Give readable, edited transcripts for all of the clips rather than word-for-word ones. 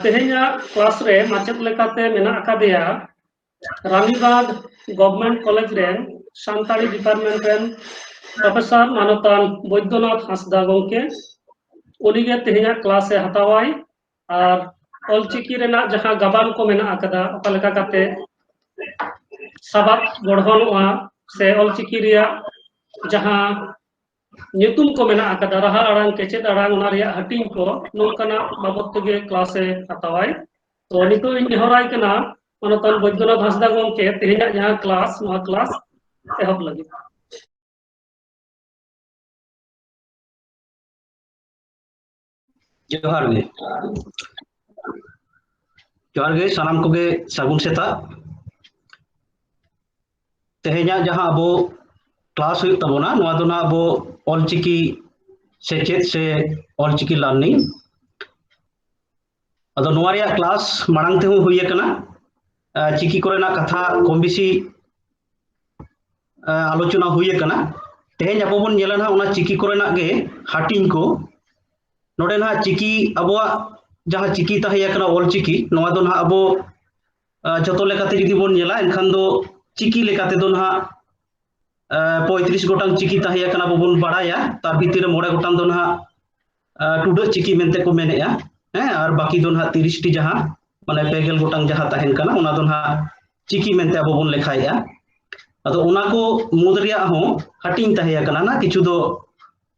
तेहेन्या class रे माचेद लेकाते मेना अकादेया रानीबाग गवर्नमेंट कॉलेज रेन सान्ताड़ी डिपार्टमेंट रेन प्रोफेसर मानतान बैद्यनाथ हांसदा गंके उनिगे तेहेन्या क्लास ए हतावाई और ऑलचिकी रेना जहां गबान को मेना अकादा ओका लेका काते साबाब गढ़हनोआ से ऑलचिकी रिया जहां nyutum ko mena akada raha arang kecet arang ona reya hating ko nongkana babot tege class e hatawai to nitu in horai kana manotan Baidyanath Hansda gomke tehenya jaha class noa class ehob lagi जोहार गे सानाम कोगे सागुन सेता तेहेnya jaha abo class हुई तबोना नोआ दो ना abo ऑलचिकी सेचेत से ऑलचिकी learning अदो नोआ रिया class मांग ते हुई कना चिकी कोरेना कथा कम बेसी आलोचना हुई कना तेहेñ abo bon ñela ना उना चिकी कोरेना गे हाटिंग को नोडे ना चिकी अबोआ जहां चिकी ताहे कना ऑलचिकी नोआ दो ना abo जतो लेकाते जुदी bon ñela एनखान दो चिकी लेकाते दो ना 35 गोटांग चिकी ताहे कना बबन बाड़ाया तार भितर मोड़े गोटांग दो ना टुडा चिकी मेनते को मेनेया और बाकी दो ना 30 टी जहां माने 20 गोटांग जहां ताहेन कना उना दो ना चिकी मेनते अब बन लेखाया अदो उना को मुदरिया हो हटिंग ताहे कना ना किछु दो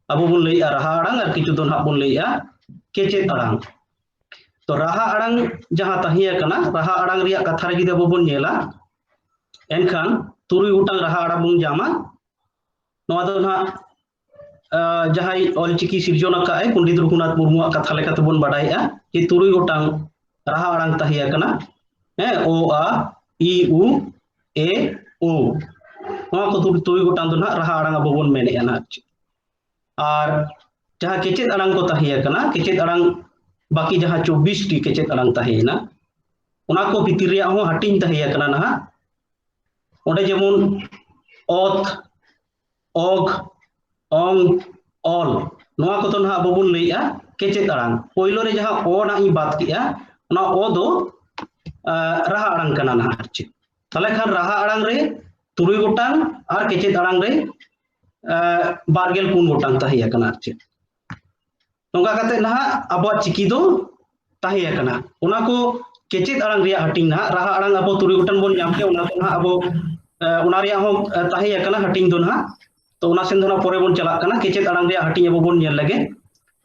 अब बन लैया राहा अड़ांग और किछु दो ना बन लैया केचेत अड़ांग तो राहा अड़ांग जहां ताहे कना राहा अड़ांग रिया कथा रे जुदी अब बन नेला एनखान तुरुई गोटांग राहा अड़ा बन जामा नोआ दो ना जहां ऑलचिकी सिरजन अकाय पंडित रघुनाथ मुर्मू कथा लेकाते बन बाडायआ जे तुरुई गोटांग राहा अड़ांग ताहे कना ओ आ इ उ ए ओ नोआ को तुरुई गोटांग दो ना राहा अड़ांग अब बन मेनेया ना और जहां केचेत अड़ांग को ताहे कना केचेत अड़ांग बाकी जहां 24 टी केचेत अड़ांग ताहेना उना को भितिर रिया हो हटिंग ताहे कना ना ओडे जेमन ओथ ओग ओंग ऑल नोआ को तो ना अब बन लैया केचेत अड़ांग पहिलो रे जहां ओ ना इ बात किया उना ओ दो राहा अड़ांग कना ना आरचे तले खान राहा अड़ांग रे तुरुई गोटांग और केचेत अड़ांग रे 24 गोटांग ताहे कना आरचे नोंगा काते ना अब चिकी दो ताहे कना उना को केचेत अड़ांग रिया हटिंग ना राहा अड़ांग अब तुरुई गोटांग बन जाम के उना तो ना अब उना रिया हो ताहे कना हटिंग दो ना तो उना सेन दो ना परे बन चला कना केचेत अड़ांग रिया हटिंग अब बन नेल लगे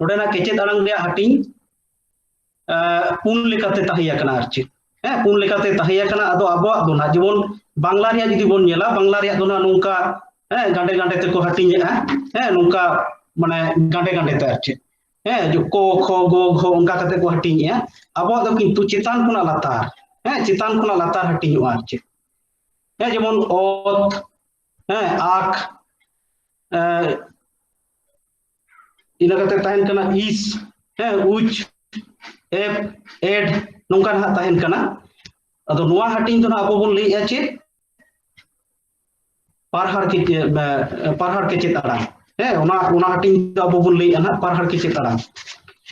ओडे ना केचेत अड़ांग रिया हटिंग पुन लेकाते ताहे कना आरचे पुन लेकाते ताहे कना अदो अबो दो ना जेमन बांग्ला रिया जुदी बन नेला बांग्ला रिया दो ना नोंका गांडे गांडे ते को हटिंगेआ नोंका माने गांडे गांडे ते आरचे जो को खो गो घो उनका कते को हटिंगेआ अबो दो किंतु चितान खुना लातार चितान खुना लातार हटिंगोआ आरचे जेमन ओत आख इना कते ताहेन कना इस उच एप एड नोंका ना ताहेन कना अदो नोआ हटिंग दो ना अब बन लैया चे पारहार के चेत अड़ांग उना उना हटिंग दो अब बन लैया ना पारहार के चेत अड़ांग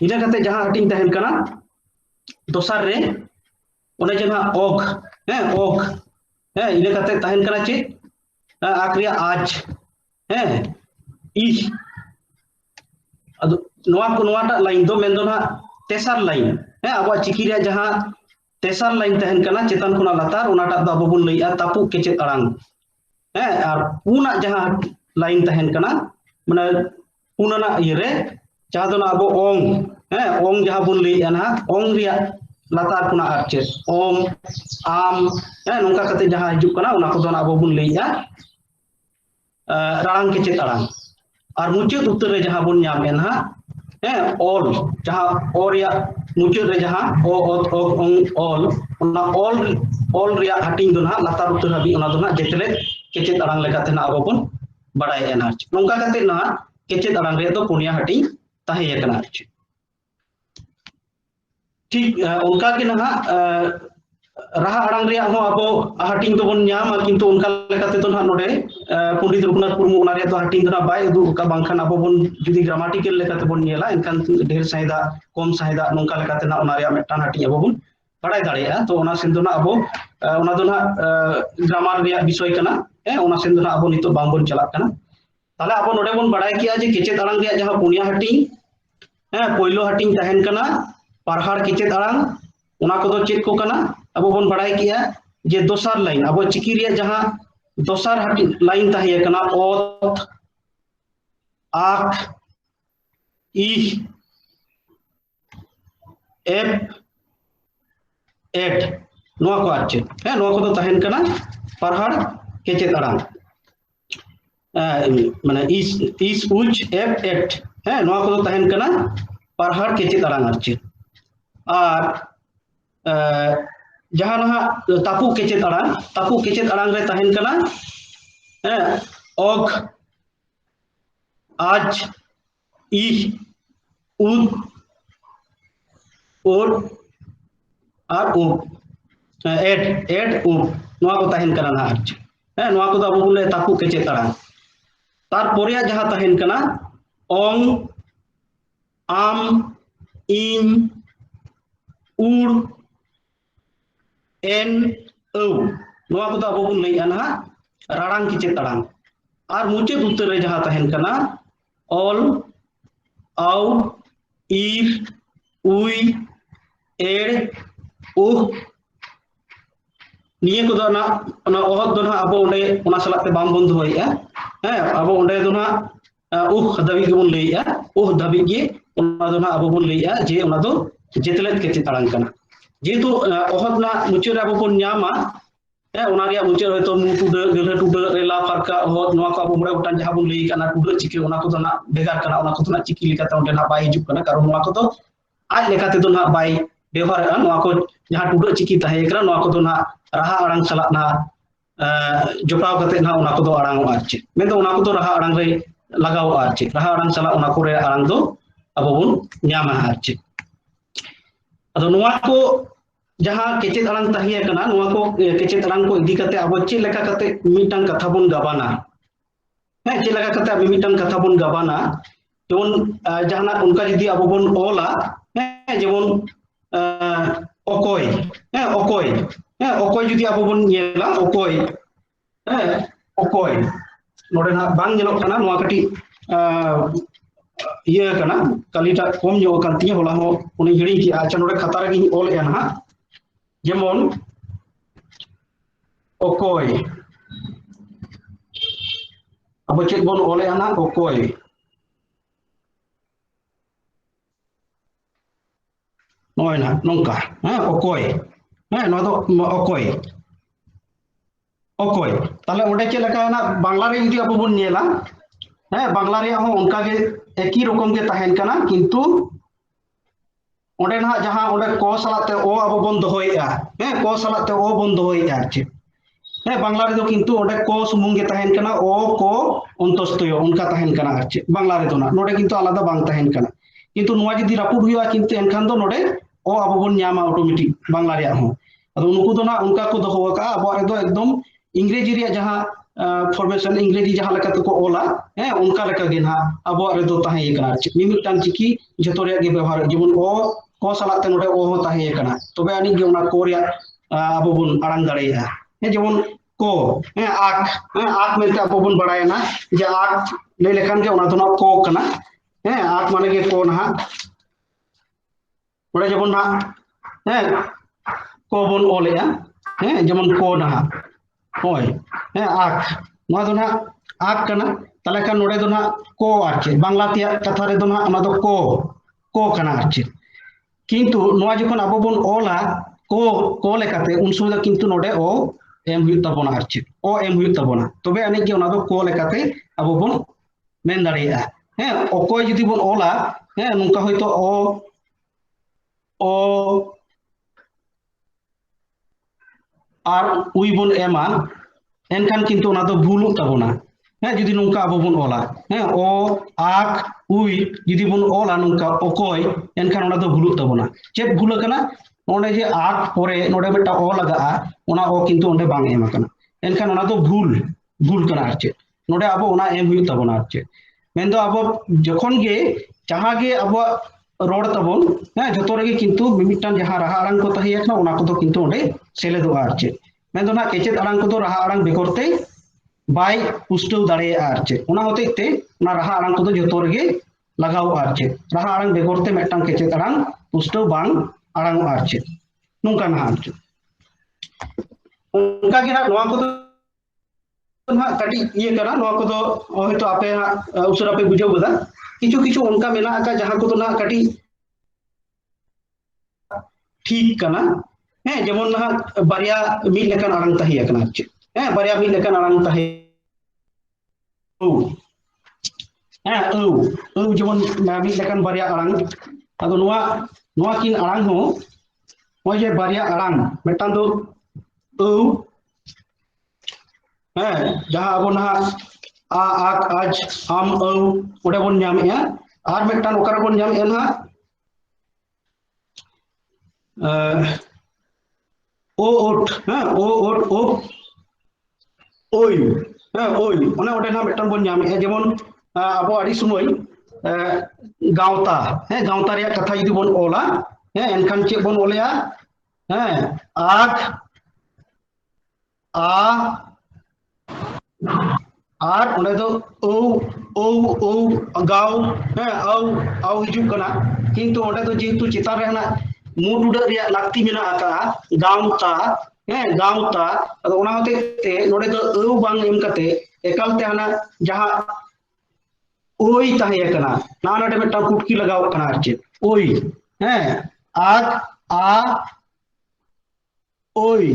इना कते जहां हटिंग ताहेन कना दोसार रे ओने जहां ओग ओग इना कते ताहेन कना चे आक्रिया आज इस अदो नोआ को नोआटा लाइन दो मेन दो ना तेसार लाइन अब चिकी रे जहां तेसार लाइन ताहेन कना चेतन खुना लातार उनाटा दो अब बन लैया तापु केचेत अड़ांग और पुना जहां लाइन ताहेन कना माने पुनाना इरे जहां दो ना अब ओंग ओंग जहां बन लैया ना ओंग रिया लातार खुना आरचे ओम आम नोंका कते जहां हिजुक कना उना को दो ना अब बन लैया राड़ांग केचेत अड़ांग और मुचाद उत्तर रे जहां बन नामे ना ऑल जहां ओ रिया मुचाद रे जहां ओ ओत ओग ओंग ऑल उना ऑल रिया हटिंग दो ना लातार उत्तर हबी उना दो ना जेतले केचेत अड़ांग लेकाते ना अब बन बाडाय ना नोंका कते ना केचेत अड़ांग रे दो पुनिया हटिंग ताहे कना आरचे ठीक उनका के ना राहा अड़ांग रे हो अब हटिंग तो बन नामा किंतु उनका लेकाते तो ना नोडे पंडित रघुनाथ मुर्मू ओना रे तो हाटिंग दना बाय उदु का बांखान अब बन जुदी ग्रामाटिकल लेकाते बन नेला एनखान ढेर साहिदा कम साहिदा नोंका लेकाते ना ओना रे मेटान हाटिंग अब बन बाडाय दाड़ेया तो ओना सेन दो ना अब ओना दो ना ग्रामार रे विषय कना ओना सेन दो ना अब नितो बांग बन चलाक कना ताले अब नोडे बन बाडाय किया जे केचेत आड़ांग रे जहां पुनिया हाटिंग पहिलो हाटिंग तहन कना पारहाड़ केचेत आड़ांग ओना कोदो चेक को कना अब बन बाडाय किया जे दोसार लाइन अब चिकी रे जहां दोसार हाटिंग लाइन ताहे कना ओत आक इ एफ एट नोआ को आचे नोआ को तो तहन कना पारहाड़ केचेत आड़ांग माने इस उच एफ एट नोआ को तो तहन कना पारहाड़ केचेत आड़ांग आचे और जहां ना तापू केचेत आड़ांग रे तहन कना ओग आज इ उद और एड उब नोआ को तहन कना ना आचे नोआ को अब बोले तापू केचेत आड़ांग तार पोरिया जहां तहन कना ओंग आम इन उड़ एन औ नोआ को अब बन लैया ना राड़ांग केचेत आड़ांग और मुचाद उत्तर रे जहां तहन कना ऑल आउ इर उई एड़ उह निये को ना ओहद दो ना अब ओंडे ओना सलाते बाम बन दोहैया अब ओंडे दो ना उह दाबी के बन लैया उह दाबी के ओना दो ना अब बन लैया जे ओना दो जेतलेत केचेत आड़ांग कना जेतु ओहद ना मुचाद अब बन न्यामा ओना रे मुचाद होयतो मु टुडा गलह टुडा रेला फारका ओहद नोआ को अब मोड़े गोटान जहां बन लई कना टुडा चिके ओना को ना बेगार कना ओना को ना चिकी लेकाते ओंडे ना बाय हिजुक कना कारण नोआ को तो आज लेकाते दो ना बाय व्यवहार नोआ को जहां टुडा चिकी ताहे कना नोआ को तो ना राहा आड़ांग सला ना जोपाव कते ना ओना को दो आड़ांग आचे मेन दो ओना को दो राहा आड़ांग रे लगाव आचे राहा आड़ांग सला ओना को रे आड़ांग दो अब बन न्यामा आचे अदो नोआ को जहां केचेत आड़ांग ताहे कना नोआ को केचेत आड़ांग को इदी कते अब चे लेका कते मिटांग कथा बन गाबाना चे लेका कते अब मिटांग कथा बन गाबाना जेमन जहाना उनका जदी अब बन ओला जेमन ओकोय ओकोय ओकोय जदी अब बन नेला ओकोय ओकोय नोडे ना बांग नेलोक कना नोआ कटी ये कना कालीटा कम जो कान तिया होला हो उनी हिड़ी की अच्छा नोडे खाता रे ओल ए ना जेमन ओकोय अब चेक बन ओल ए ना ओकोय नोय ना नोंका ओकोय नोआ दो ओकोय ओकोय ताले ओंडे चे लेका ना बांग्ला रे जदी अब बन नेला बांग्ला रे हो उनका के एक ही रकम के तहन कना किंतु ओंडे ना जहां ओंडे को सलाते ओ अब बन दोहैया को सलाते ओ बन दोहैया चे बांग्ला रे दो किंतु ओंडे को सुमुंग के तहन कना ओ को अंतस्तय उनका तहन कना चे बांग्ला रे दो ना नोडे किंतु आलादा बांग तहन कना किंतु नोआ जदी रापुड हुआ किंतु एनखान दो नोडे ओ अब बन न्यामा ऑटोमेटिक बांग्ला रे हो अदो उनको दो ना उनका को दोहो का अब रे दो एकदम इंग्रेजी रे जहां फॉर्मेशन इंग्रेजी जहां लेका तो को ओला उनका लेका गे ना अब रे दो ताहे कना मिमिटान चिकी जतो रे गे व्यवहार जेमन ओ को सलाते नोडे ओ हो ताहे कना तबे आनी गे ओना को रे अब बन आड़ांग दाड़ेया जेमन को आक मेलते अब बन बडाय ना जे आक ले लेखान के ओना तो ना को कना आक माने गे को ना ओडे जेमन ना को बन ओलेया जेमन को ना होय आक नोआ दो ना आक कना ताले खान नोडे दो ना को आचे बांग्ला तिया कथा रे दो ना ओना दो को कना आचे किंतु नोआ जखन अब बन ओला को लेकाते उन समय दो किंतु नोडे ओ एम हुई तबोना आचे ओ एम हुई तबोना तबे आनी के ओना दो को लेकाते अब बन मेन दाड़ेया ओकोय जदी बन ओला नुका होयतो ओ और उई बन एमा एनखान किंतु ओना दो भूलुग ताबोना जदी नुका अब बन ओला ओ आक उई जदी बन ओला नुका ओकोय एनखान ओना दो भूलुग ताबोना चेक भूल कना ओंडे जे आक परे नोडे बेटा ओ लगा ओना ओ किंतु ओंडे बांग एम कना एनखान ओना दो भूल कना आर चेक नोडे अब ओना एम हुई तबना चे मेन दो अब जखन गे जहां गे अब रोड तबन जतो रेगे किंतु मिमिटान जहां रहा आड़ांग को तहिया ना ओना को किंतु ओंडे सेलेदो आर चे मेन दो ना केचेद आड़ांग को रहा आड़ांग बेगरते बाय पुष्टव दाड़े आर चे ओना होतेते ओना रहा आड़ांग को जतो रेगे लगाव आर चे रहा आड़ांग बेगरते मेटांग केचेद आड़ांग पुष्टव बांग आड़ांग आर चे नोंका ना आर चे उनका गे ना नोआ को ना कटी ये करा नोआ को हयतो आपे उसरा पे बुझाव गदा किछु किछु उनका मेना का जहां को ना कटी ठीक कना जेमन ना बारिया मिल लेकन आड़ांग तहिया कना चे बारिया मिल लेकन आड़ांग तहे जेमन मिल लेकन बारिया आड़ांग अदो नोआ किन आड़ांग हो ओय जे बारिया आड़ांग मेटान दो जहां अब ना आ आक आज आम ओडे बन नामे आर मेटान ओकर बन नामे ना ओ ओट ओ ओट ओ ओय ओय ओने ओडे ना मेटान बन नामे जेमन अब आड़ी समय गावता गावता रे कथा यदि बन ओला एनखान चे बन ओलेया आक आ आर ओंडे दो ओ गाव आव हिजु कना किंतु ओंडे दो जेतु चितान रे ना मुड उडा रे लाक्ति मेना आका गावता गावता अदो ओना होते ते नोडे दो बांग एम कते एकालते हना जहां ओई ताहे कना ना नोडे मेटा कुटकी लगाव कना आर चे ओई आग आ ओई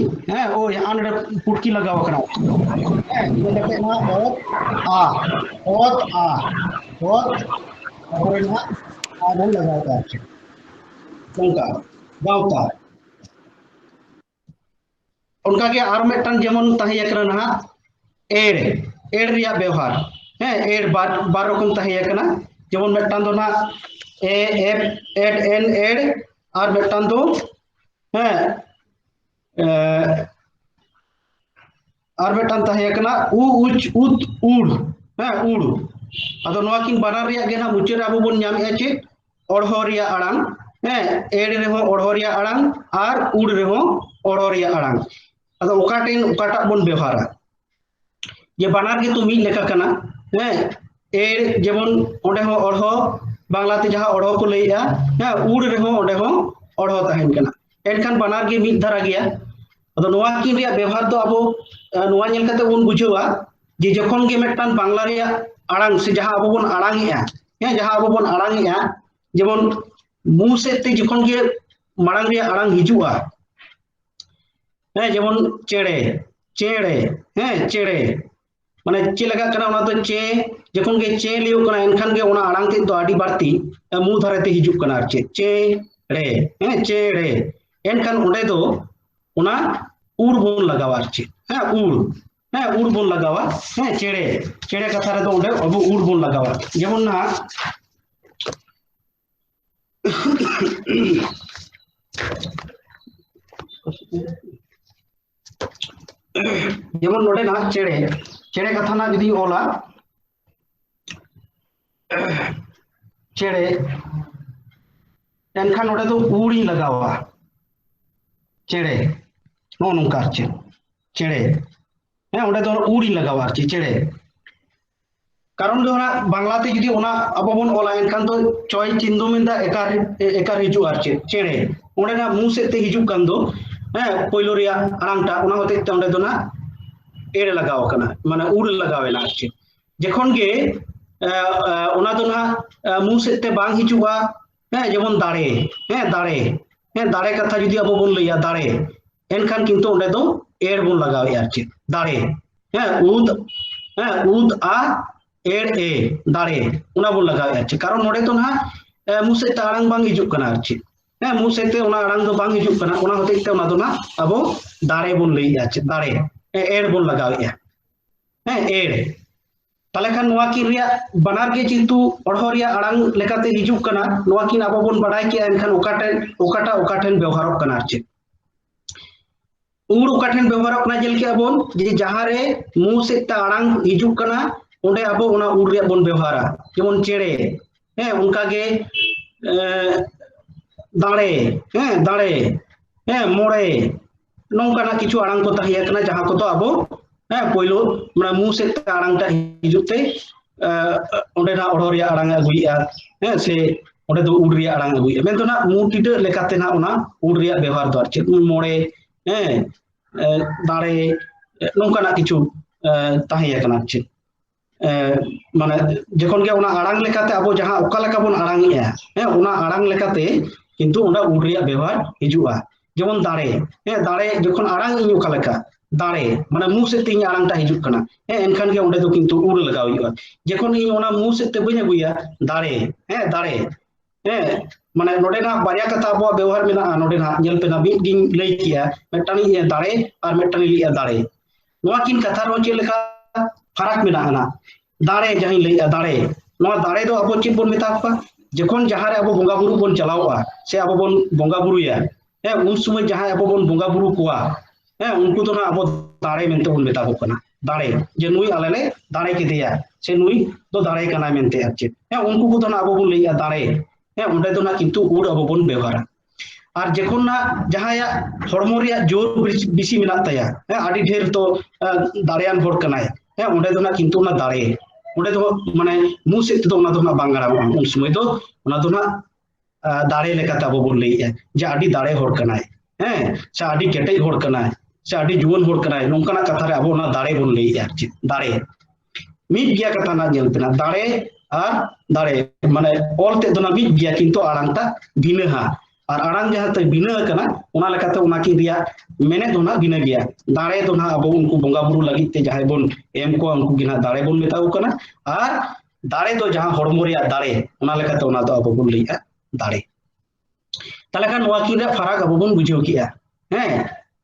ओई आनडे पुटकी लगाव कना नोडे ना ओत और ना आ बोल लगाव का चे नोंका गावता उनका के आर मेटन जेमन ताहे कना ना एड़ रिया व्यवहार एड़ बार रकम ताहे कना जेमन मेटन दो ना एड एन एड और मेटन दो और मेटन ताहे कना उ उच उत उड़ उड़ अदो नोआ किन बानार रिया गे ना मुचे अब बन नाम चे ओढ़ो रिया आड़ांग एड़ रे हो ओढ़ो रिया आड़ांग और उड़ रे हो ओढ़ो रिया आड़ांग अदो ओकाटेन ओकाटा बन व्यवहारा जे बानार गे तो मिल लेका कना एड़ जेमन ओंडे हो ओढ़ो बांग्लाते जहां ओढ़ो को लइया उड़ रे हो ओंडे हो ओढ़ो ताहेन कना एनखान बानार गे मिल धारा गया अदो नोआ किन रिया व्यवहार दो अब नोआ नेल कते बन बुझावा जे जखन गे मेटान बांग्ला रिया आड़ांग से जहां अब बन आड़ांगेआ जहां अब बन आड़ांगेआ जेमन मु सेते जखन गे माड़ांग रिया आड़ांग हिजुआ जेमन चेड़े चेड़े चेड़े माने चे लगा कना ओना दो चे जखन गे चे लियो कना एनखान गे ओना आड़ांग ते दो आडी बारती मु धारेते हिजु कना चेड़े चेड़े एनखान ओंडे दो ओना उड़ बोन लगावा उड़ बोन लगावा चेड़े चेड़े कथा रे दो ओंडे अब उड़ बोन लगावा जेमन ना जेमन नोडे ना चेड़े चेड़े कथा ना जदी ओला चेड़े एनखान नोडे दो उड़ी लगावा चेड़े नो नोंकार चे चेड़े ओंडे दो उड़ी लगावा चेड़े कारण दो ना बांग्लाते जदी ओना अब बन ओला एनखान दो चय चिन्ह मेंदा एकार हिजु आर चेड़े ओंडे ना मु सेते हिजु कान दो पहिलो रिया आड़ांगटा ओना होते ते ओंडे दो ना एड़ लगाव कना माने उड़ लगावेला आर जखन गे ओना दो ना मु सेते बांग हिजुआ जेमन दाड़े दाड़े दाड़े कथा जदी अब बन लइया दाड़े एनखान किंतु ओंडे दो एड़ बन लगावे आर दाड़े उद आ एड़ ए दाड़े ओना बन लगावे आर कारण नोडे तो ना मु सेते आड़ांग बांग हिजु कना आर मु सेते ओना आड़ांग दो बांग हिजु कना ओना होते ते ओना दो ना अब दाड़े बन लइया दाड़े एड़ बन लगावे एड़ ताले खान नोआ किन रिया बानार गे चिंतु ओढ़ो रिया आड़ांग लेकाते हिजु कना नोआ किन अब बन बाडाय के एनखान ओकाठेन व्यवहारक कना आर उड़ ओकाठेन व्यवहारक कना जेल के अबन जे जहां रे मु सेते आड़ांग हिजु कना onde abo ona ur reyag bon ବ୍ୟବহারা যেমন চেড়ে onka ge dare dare more nongkana kichu arang ko tahiya kana jaha ko to abo poilo mana mu set arang ta hijuk te onde na oror ya arang aguia se onde do ur reyag arang aguia men to na mu tida lekate na ona ur reyag ব্যবহার do arche more dare nongkana kichu tahiya kana arche মানে যখন গে ওনা আড়াং লেখাতে আবো যাহা ওকা লেখা বন আড়াং ওনা আড়াং লেখাতে কিন্তু ওনা উড রিয়া ব্যবহার হিজুয়া যেমন দাঁড়ে দাঁড়ে যখন আড়াং ইñ ওকা লেখা দাঁড়ে মানে মু সেতে ইñ আড়াংটা হিজুক কানা এনখান গে ওঁডে দো কিন্তু উড লাগাও হুᱭᱩᱜᱼᱟ যখন ইñ ওনা মু সেতে বাñ আগুয়া দাঁড়ে দাঁড়ে মানে নোডে না বারিয়া কথা আবো ব্যবহার মেনা নোডে না ñel pe na bit giñ lay kiya metani দাঁড়ে আর metani liya দাঁড়ে নোয়া কিন কথা ro che lekha farak mena ana dare jahi lay dare no dare do abo chit bon meta ko যখন যাহারে আবো বঙ্গা বুরু বন চালাওয়া সে আবো বন বঙ্গা বুরুয়া উন সময় যাহা আবো বন বঙ্গা বুরু কোয়া উনকু তো না আবো দাঁড়ে মেনতে বন মেতা কানা দাঁড়ে যে নুই আলেলে দাঁড়ে কেদেয়া সে নুই তো দাঁড়ে কানা মেনতে আছে উনকু কো তো না আবো বন লইয়া দাঁড়ে ওঁডে তো না কিন্তু উড আবো বন ব্যবহারা আর যখন না যাহায়া হরমো রিয়া জোর বেশি মেনা তায়া আডি ঢের তো দাঁড়িয়ান হড় কানায় ওঁডে তো না কিন্তু না দাঁড়ে ওঁডে তো মানে মু সেত তো ওনা তো না বাংলা উন সময় তো ওনা তো না দাঁড়ে লেখাতে আবো বন লইয়া যে আডি দাঁড়ে হড় কানায় সে আডি কেটেজ হড় কানায় সে আডি জুয়ান হড় কানায় নংকানা কথা রে আবো না দাঁড়ে বন লইয়া দাঁড়ে মিট গিয়া কথা না ñel pena দাঁড়ে আর দাঁড়ে মানে অলতে তো না মিট গিয়া কিন্তু আড়াংটা ভিনহা আর আড়াং যাহাতে বিনা কানা ওনা লেখাতে ওনা কি রিয়া মেনে তো না বিনা গিয়া দাঁড়ে তো না আবো উনকু বঙ্গা বুরু লাগিত তে যাহাই বন এম কো উনকু গিনা দাঁড়ে বন মেতাও কানা আর দাঁড়ে তো যাহা হড়মো রিয়া দাঁড়ে ওনা লেখাতে ওনা তো আবো বন লইয়া দাঁড়ে তাহলে খান নোয়া কি রে ফারাক আবো বন বুঝিও কিয়া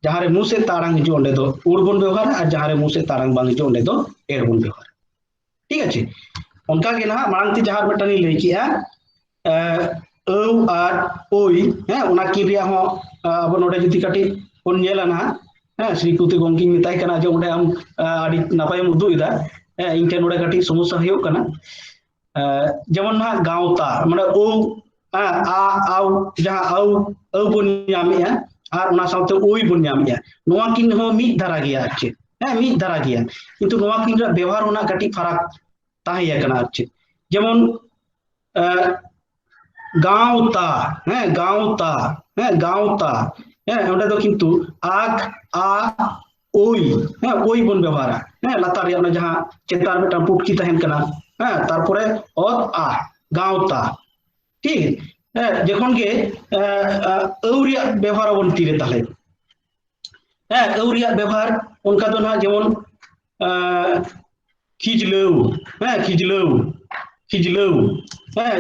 যাহারে মু সে তারাং হিজু ওঁডে তো উর বন ব্যবহার আর যাহারে মু সে তারাং বাং হিজু ওঁডে তো এর বন ব্যবহার ঠিক আছে অনকা গে না মারাংতি যাহার বেটানি লই কিয়া ᱟᱹᱣ ᱟᱨ ᱳᱭ ᱚᱱᱟ ᱠᱤᱱ ᱨᱮᱭᱟᱜ ᱦᱚᱸ ᱟᱵᱚ ᱱᱚᱰᱮ ᱡᱩᱫᱤ ᱠᱟᱹᱴᱤᱡ ᱵᱚᱱ ᱧᱮᱞᱟ ᱱᱟᱦᱟᱜ ᱥᱨᱤᱯᱚᱛᱤ ᱜᱚᱝᱠᱮᱧ ᱢᱮᱛᱟᱭ ᱠᱟᱱᱟ ᱡᱮ ᱚᱸᱰᱮ ᱟᱢ ᱟᱹᱰᱤ ᱱᱟᱯᱟᱭᱮᱢ ᱩᱫᱩᱜ ᱮᱫᱟ ᱤᱧ ᱴᱷᱮᱱ ᱱᱚᱰᱮ ᱠᱟᱹᱴᱤᱡ ᱥᱚᱢᱚᱥᱥᱟ ᱦᱩᱭᱩᱜ ᱠᱟᱱᱟ যেমন ᱱᱟᱦᱟᱜ গাঁওতা মানে ᱳ আও যাহা ᱟᱹᱣ ᱵᱚᱱ ᱧᱟᱢᱮᱜᱼᱟ আর ওনা সাথে ওই বন ᱧᱟᱢᱮᱜᱼᱟ নোয়া কিন হᱚᱸ মিদ ধারা গিয়া আছে মিদ ধারা গিয়া কিন্তু নোয়া কিন ᱨᱮ ব্যবহার ওনা কাᱹᱴᱤᱡ ফারাক তাহিয়া কানা আছে যেমন গাঁওতা গাঁওতা গাঁওতা ওটা তো কিন্তু আগ আ ওই ওই বন ব্যবহারা লাতার রে ওনা যাহা চেতার মেটা পুটকি তাহেন কানা তারপরে অত আ গাঁওতা ঠিক যখন গে ᱟᱹᱣ রিয়া ব্যবহার বন তিরে তাহলে ᱟᱹᱣ রিয়া ব্যবহার অনকা তো না যেমন খিজলৌ খিজলৌ খিজলৌ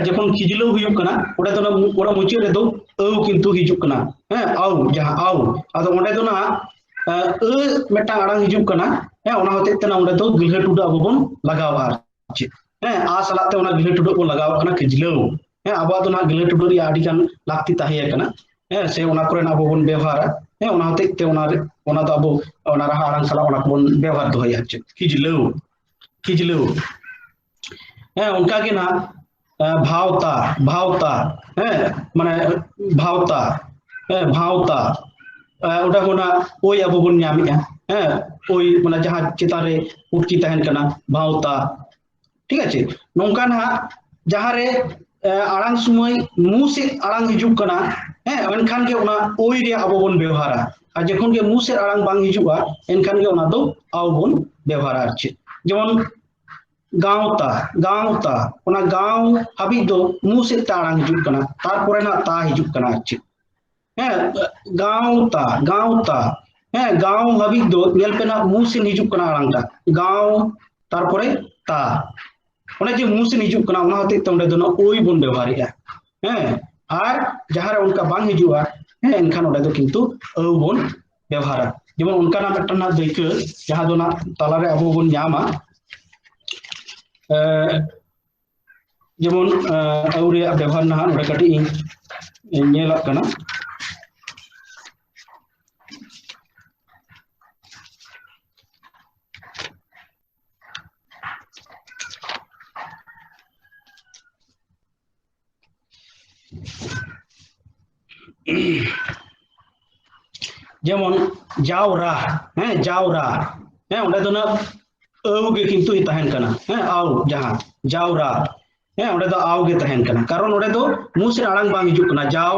যখন খিজলৌ হুᱭᱩᱜ ᱠᱟᱱᱟ ওটা তো না ওরা মুচে রে তো ᱟᱹᱣ কিন্তু হিজুক কানা আও যাহা আও আদᱚ ওঁᱰᱮ তো না মেটা আড়াং হিজুক কানা ওনা হতে তে না ওঁᱰᱮ তো গিলᱦᱟᱹ টুডᱟ আবো বন লাগাওয়া আছে আ সালাতে ওনা গিলহᱟᱹ টুডᱟ বন লাগাওয়া কানা খিজলৌ আবো তো না গিলহᱟᱹ টুডা রি আডি গান লাক্তি তাহিয়া কানা সে ওনা করে না আবো বন ব্যবহারা ওনা হতে তে ওনা তো আবো ওনা রাহা আড়াং সালা ওনা বন ব্যবহার দহয়া আছে খিজলৌ খিজলৌ उनका के ना भावता भावता माने भावता भावता ओटा होना ओई अबो बन ᱧᱟᱢᱮᱜᱼᱟ ओई माने जहां चेतान रे उटकी तहन कना भावता ठीक আছে नोंका ना जहां रे आड़ांग समय मु से आड़ांग हिजुक कना एनखान के ओना ओई रे अबो बन व्यवहारा আর যখন গে মু से आड़ांग बांग हिजुआ एनखान के ओना दो आव बन व्यवहारा আছে যেমন गाँवता गाँवता ओना गाँव हाबिज दो मु से आड़ांग हिजुक कना तारपरे ना ता हिजुक कना अच्छे गाँवता गाँवता गाँव हाबिज दो ñel पे ना मु से हिजुक कना आड़ांगटा गाँव तारपरे ता ओने जे मु से हिजुक कना ओना होते तोंडे दो ना ओई बन व्यवहारिया আর যাহারে उनका बांग हिजुआ एनखान ओडे दो किंतु ᱟᱹᱣ बन व्यवहारा जेमन उनका ना मिटन ना दैके जहां दो ना तालारे अबो बन ᱧᱟᱢᱟ যেমন ᱟᱹᱣ ᱨᱮᱭᱟᱜ ব্যবহার না ওটা কাটিং ñᱮᱞᱟᱜ কানা যেমন যাওরা, হ্যাঁ যাওরা, হ্যাঁ ওটা তো না আউ গে কিন্তু তাহেন কানা, হ্যাঁ আউ যাহা যাওরা, হ্যাঁ ওটা তো আউ গে তাহেন কানা কারণ ওটা তো মুসে আড়াং বাং হিजुग কানা যাও,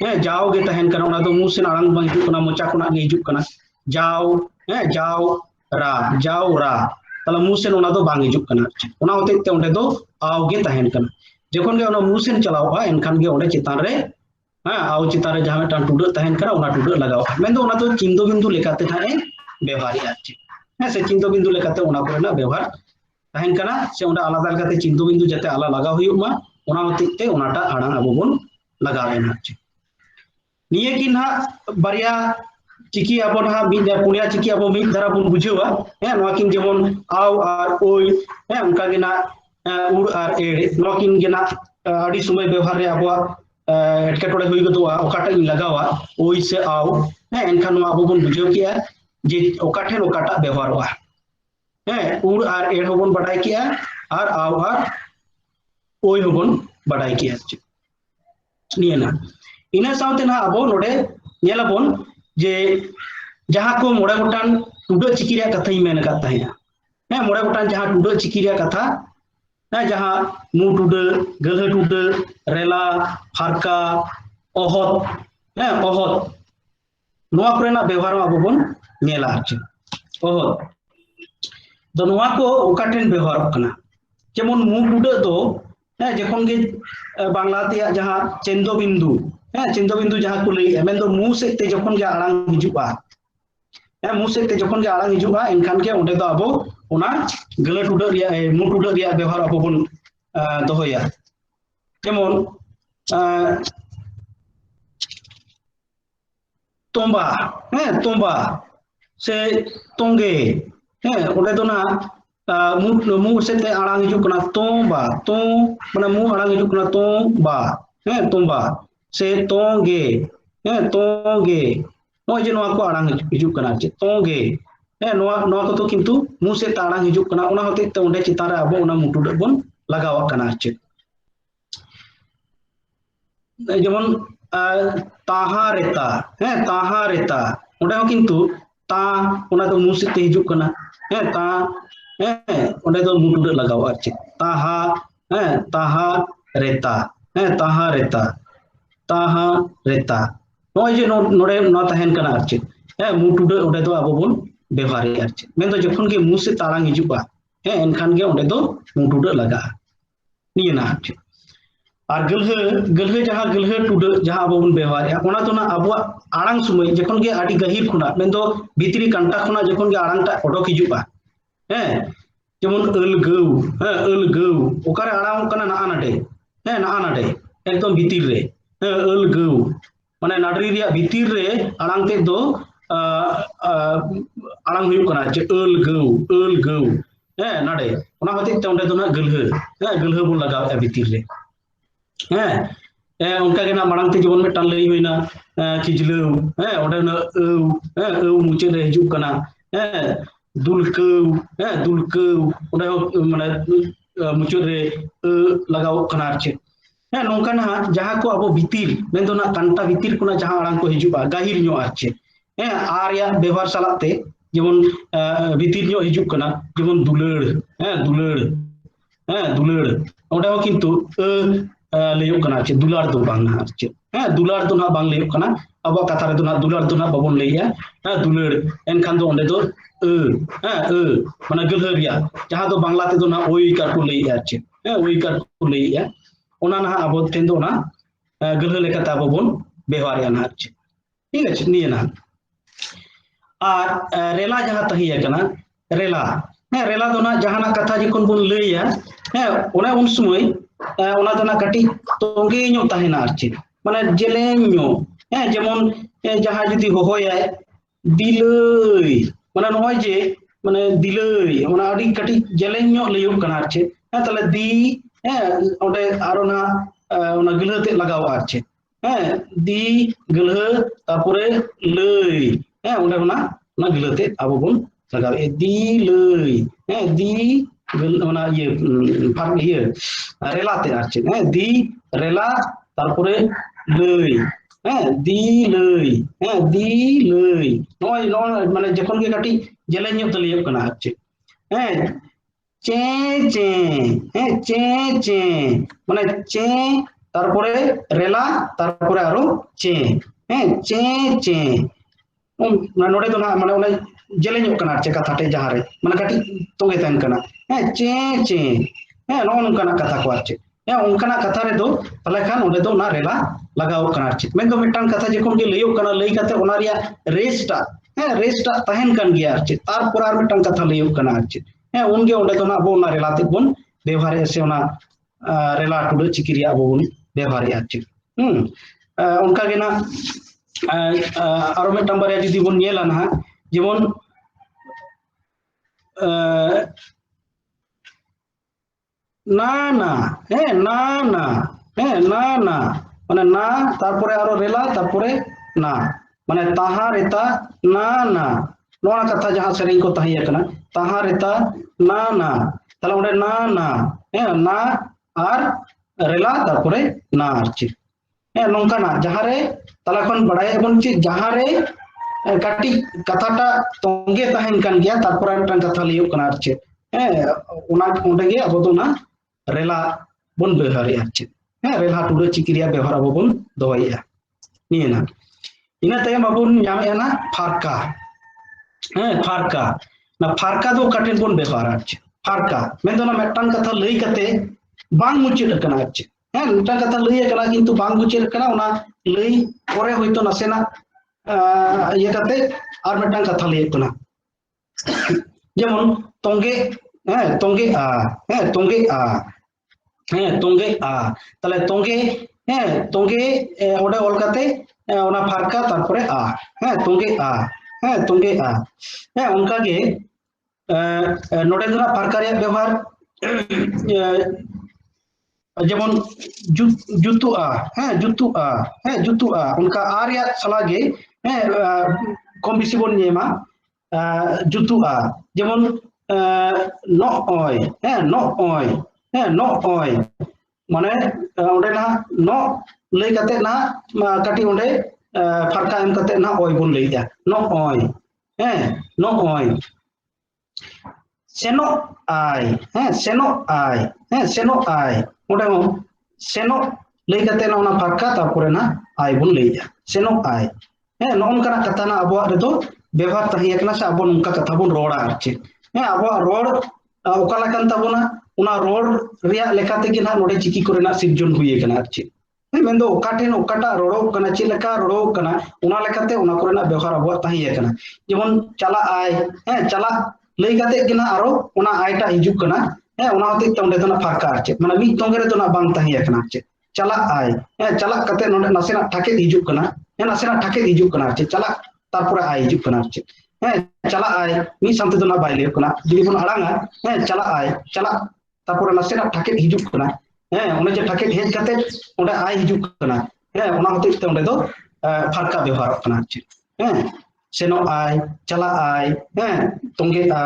হ্যাঁ যাও গে তাহেন কানা ওটা তো মুসে আড়াং বাং হিजुग কানা মোচা কোना गे हिजुग काना যাও, হ্যাঁ যাও রা যাও রা তাহলে মুসেন ওনা তো বাং हिजुग काना ওনা হতে তে ওটা তো আউ গে তাহেন কানা যখন গে ওনা মুসেন চালাওয়া এনখান গে ওটা চিতান রে हाँ आउ चितान रे जहां मिटान टुडा तहन करा ओना टुडा लगाओ मेन ओना तो चिंतो बिंदु लेकाते थाए व्यवहार आछे हाँ से चिंतो बिंदु लेकाते ओना कोरेना व्यवहार तहन कना से ओना आलादा लेकाते चिंतो बिंदु जाते आला लगा हुयुग मा ओना हतिते ओनाटा आड़ांग आबो बोन लगावेना आछे निये कि ना बारिया चिकी आबो ना मिद पुनिया चिकी आबो मिद धारा बोन बुझेवा हाँ नोआ किन जेमन आउ आर ओई हाँ उनका गे ना उड़ आर एड़ नोआ किन गे ना आडी समय व्यवहार रे आबो एटकेटोड़े हुई गदुआ ओकाटा इन लगावा ओई से आव हैं एनखान आबो बन बुझेव किया जे ओकाठेन ओकाटा व्यवहारवा हैं उड़ आर एड़ होबन बाडाय किया आर आव आर ओई होबन बाडाय किया निये ना इना सावते ना आबो नोडे नेलाबन जे जहां को मोड़े गोटान टुडा चिकी रे कथाई मेन का ताहेया हैं मोड़े गोटान जहां टुडा चिकी रे कथा जहां मु टुडा गलह टुडा रेला फारका अहत हैं अहत नोआ कोरेना व्यवहार आबो बन नेला आछे अहत तो नोआ को ओकाठेन व्यवहार कना जेमन मु टुडा दो हैं जखन गे बांग्ला ते जहां चेंदो बिंदु हैं चेंदो बिंदु जहां को लई मेन दो मु से ते जखन गे आड़ांग हिजुआ हैं मु से ते जखन गे आड़ांग हिजुआ एनखान के ओंडे दो आबो ओना गला टुडा रिया मु टुडा रिया व्यवहार आबो बन दोहया जेमन तोंबा हैं तोंबा से तोंगे हैं ओंडे दो ना मु से ते आड़ांग हिजुग कना तोंबा तो माने मु आड़ांग हिजुग कना तोंबा हैं तोंबा से तोंगे हैं तोंगे नोय जे नोआ को आड़ांग हिजुग कना चे तोंगे हैं नोआ नोआ को तो किंतु मु से आड़ांग हिजुग कना ओना होते ते ओंडे चितान रे आबो ओना मुटुड बन लगावा कना चे जेमन ताहा रेता हैं ताहा रेता ओंडे हो किंतु ता ओना तो मु से ते हिजुग कना हैं ता हैं ओंडे दो मुटुड लगावा चे ताहा हैं ताहा रेता हैं ताहा रेता ताहा रेता नोय जे नोडे न ताहेन कना आरचे हैं मुटुड ओंडे दो आबो बन व्यवहार आरचे मेन दो जखन गे मु से ताड़ांग हिजुआ हैं एनखान गे ओंडे दो मुटुड लगा निये ना आरचे और गलह जहां गलह टुडा जहां आबो बन व्यवहार ओना तो ना आबो आड़ांग समय जखन गे आडी गहिर खुना मेन दो भितरी कांटा खुना जखन गे आड़ांग टा ओडक हिजुआ हैं जेमन अलगौ हैं अलगौ ओकारे आड़ांग कना ना नाडे हैं ना नाडे एकदम भितिर रे हैं अलगौ माने नाडरी रिया भितिर रे आड़ांग ते दो आड़ांग हुयु कना जे अलगौ हैं नाडे ओना होते ते ओंडे दो ना गलह हैं गलह बन लगाव भितिर रे हैं उनका के ना मांग ते जीवन में टान लई हुईना खिजलौ हैं ओंडे ना औ मुचे रे हिजुग कना हैं दुलकौ ओंडे माने मुचे रे लगाव कना आरचे हैं नोंका ना जहां को आबो भितिर मेन दो ना कांटा भितिर कोना जहां आड़ांग को हिजुबा गाहिर न्यो आरचे हैं आर या व्यवहार सालाते जेमन भितिर न्यो हिजुग कना जेमन दुलड़ दुलड़ ओंडे हो किंतु लेयो कना चे दुलार दो बांग ना चे हैं दुलार दो ना बांग लेयो कना अब कथा रे दो ना दुलार दो ना बाबन लेया हैं दुलड़ एनखान दो ओंडे दो माने गलहरिया जहां दो बांग्ला ते दो ना ओई का को लेया चे हैं ओई का को लेया ओना ना अब तेन दो ना गलह लेकाते अब बन व्यवहार या ना चे ठीक है निये ना और रेला जहां तहिया कना रेला हैं रेला दो ना जहां ना कथा जखन बन लेया हैं ओना उन समय ओना दो ना कटी तोंगे ᱧᱚ ताहेना आरचे माने जेलें ᱧᱚ हैं जेमन जहां जदी होहोयाय दिलई माने नय जे माने दिलई ओना आडी कटी जेलें ᱧᱚ लयो कना आरचे हैं ताले दी हैं ओंडे आरो ना ओना गलह ते लगाव आरचे हैं दी गलह तारपरे लई हैं ओंडे ओना गलह ते आबो बन लगाव दी लई हैं दी ओना ये फार ये रेला ते आरचे हैं दी रेला तारपरे लई दी लई दी लई नॉय माने जखन के काटी जेले ᱧᱚᱜ ᱛᱟᱞᱤᱭᱚᱜ ᱠᱟᱱᱟ ᱟᱨ चे चे चे चे माने चे तारपरे रेला तारपरे आरो चे चे चे नोडे तो ना माने ओने जेले ᱧᱚᱜ ᱠᱟᱱᱟ चे कथा टे जहां रे माने काटी तोगे तहन कना चे चे नो नोंकाना कथा को आर उनकाना कथा रे दो तले खान ओंडे दो ना रेला लगाव कना आर मेन दो मिटान कथा जखन के लइयो कना लई काते ओना रिया रेस्टा रेस्टा तहन कन गया आर तारपर आर मिटान कथा लइयो कना आर उनगे ओंडे दो ना अब ओना रेला ते बन व्यवहार से ओना रेला टुडो चिकी रिया अब बन व्यवहार आर उनका के ना आरो मिटान बारे जदि बन नेला ना जेमन ना ना ना ना ना ना माने ना तारपरे आरो रेला तारपरे ना माने ताहा रेता ना ना नोना कथा जहां सेरिंग को ताहिया कना ताहा रेता ना ना तले ओंडे ना ना ना आर रेला तारपरे ना आरची नोंका ना जहां रे तला खन बड़ाय बन ची जहां रे काटी कथाटा तोंगे तहन कान गया तारपरे मिटान कथा लियो कना आरची ओना ओंडे गे अब दो ना रेला बन व्यवहार रेला टुडो चिकी रिया व्यवहार अब बन दोया नियना इना तयम अब ना फारका फारका ना फारका दो काटेन बन व्यवहार फारका मेन दो ना मिटान कथा लई काते बांग मुचित कना मिटान कथा लई कना किंतु बांग मुचित कना ओना लई परे होइतो नासेना ये काते आर मिटान कथा लई कना जेमन तोंगे तोंगे आ तोंगे आ तोंगे आ तले तोंगे तोंगे ओडे ऑल काते ओना फारका तारपरे आ तोंगे आ तोंगे आ उनका के नोडे दना फारका रे व्यवहार जेमन जुतु आ जुतु आ जुतु आ उनका आ रे सलागे कम बेसी बन नेमा जुतु आ जेमन नो ओय नो ओय नो ओय माने ओंडे ना नो लई काते ना काटी ओंडे फारका एम काते ना ओय बन लईया नो ओय नो ओय सेनो आय सेनो आय सेनो आय ओंडे हो सेनो लई काते ना ओना फारका तारपरे ना आय बन लईया सेनो आय नोंकाना कथा ना अबो रे दो व्यवहार तहिया कना से अबो नोंका कथा बन रोड़ा आरचे अबो रोड ओकाला कान ताबोना उना रोड रिया लेकाते के ना नोडे चिकी कोरेना सिरजन हुए कना आरचे मेन दो ओकाठेन ओकाटा रोड़ो कना चे लेका रोड़ो कना उना लेकाते उना कोरेना व्यवहार अबो तहिया कना जेमन चला आय चला लई काते के ना आरो उना आयटा हिजु कना उना होते ते ओंडे दना फारका आरचे माने मी तोंगे रे दना बांग तहिया कना आरचे चला आय चला काते नोडे नासेना ठाके हिजु कना नासेना ठाके हिजु कना आरचे चला तारपरे आय हिजु कना आरचे चला आय मी सामते दना बाय लियो कना जदि बन आड़ांगा चला आय चला तारपरे नासेना ठाके हिजु कना ओने जे ठाके हेज काते ओंडे आय हिजु कना ओना होते ते ओंडे दो फारका व्यवहार कना आरचे सेनो आय चला आय तोंगे आ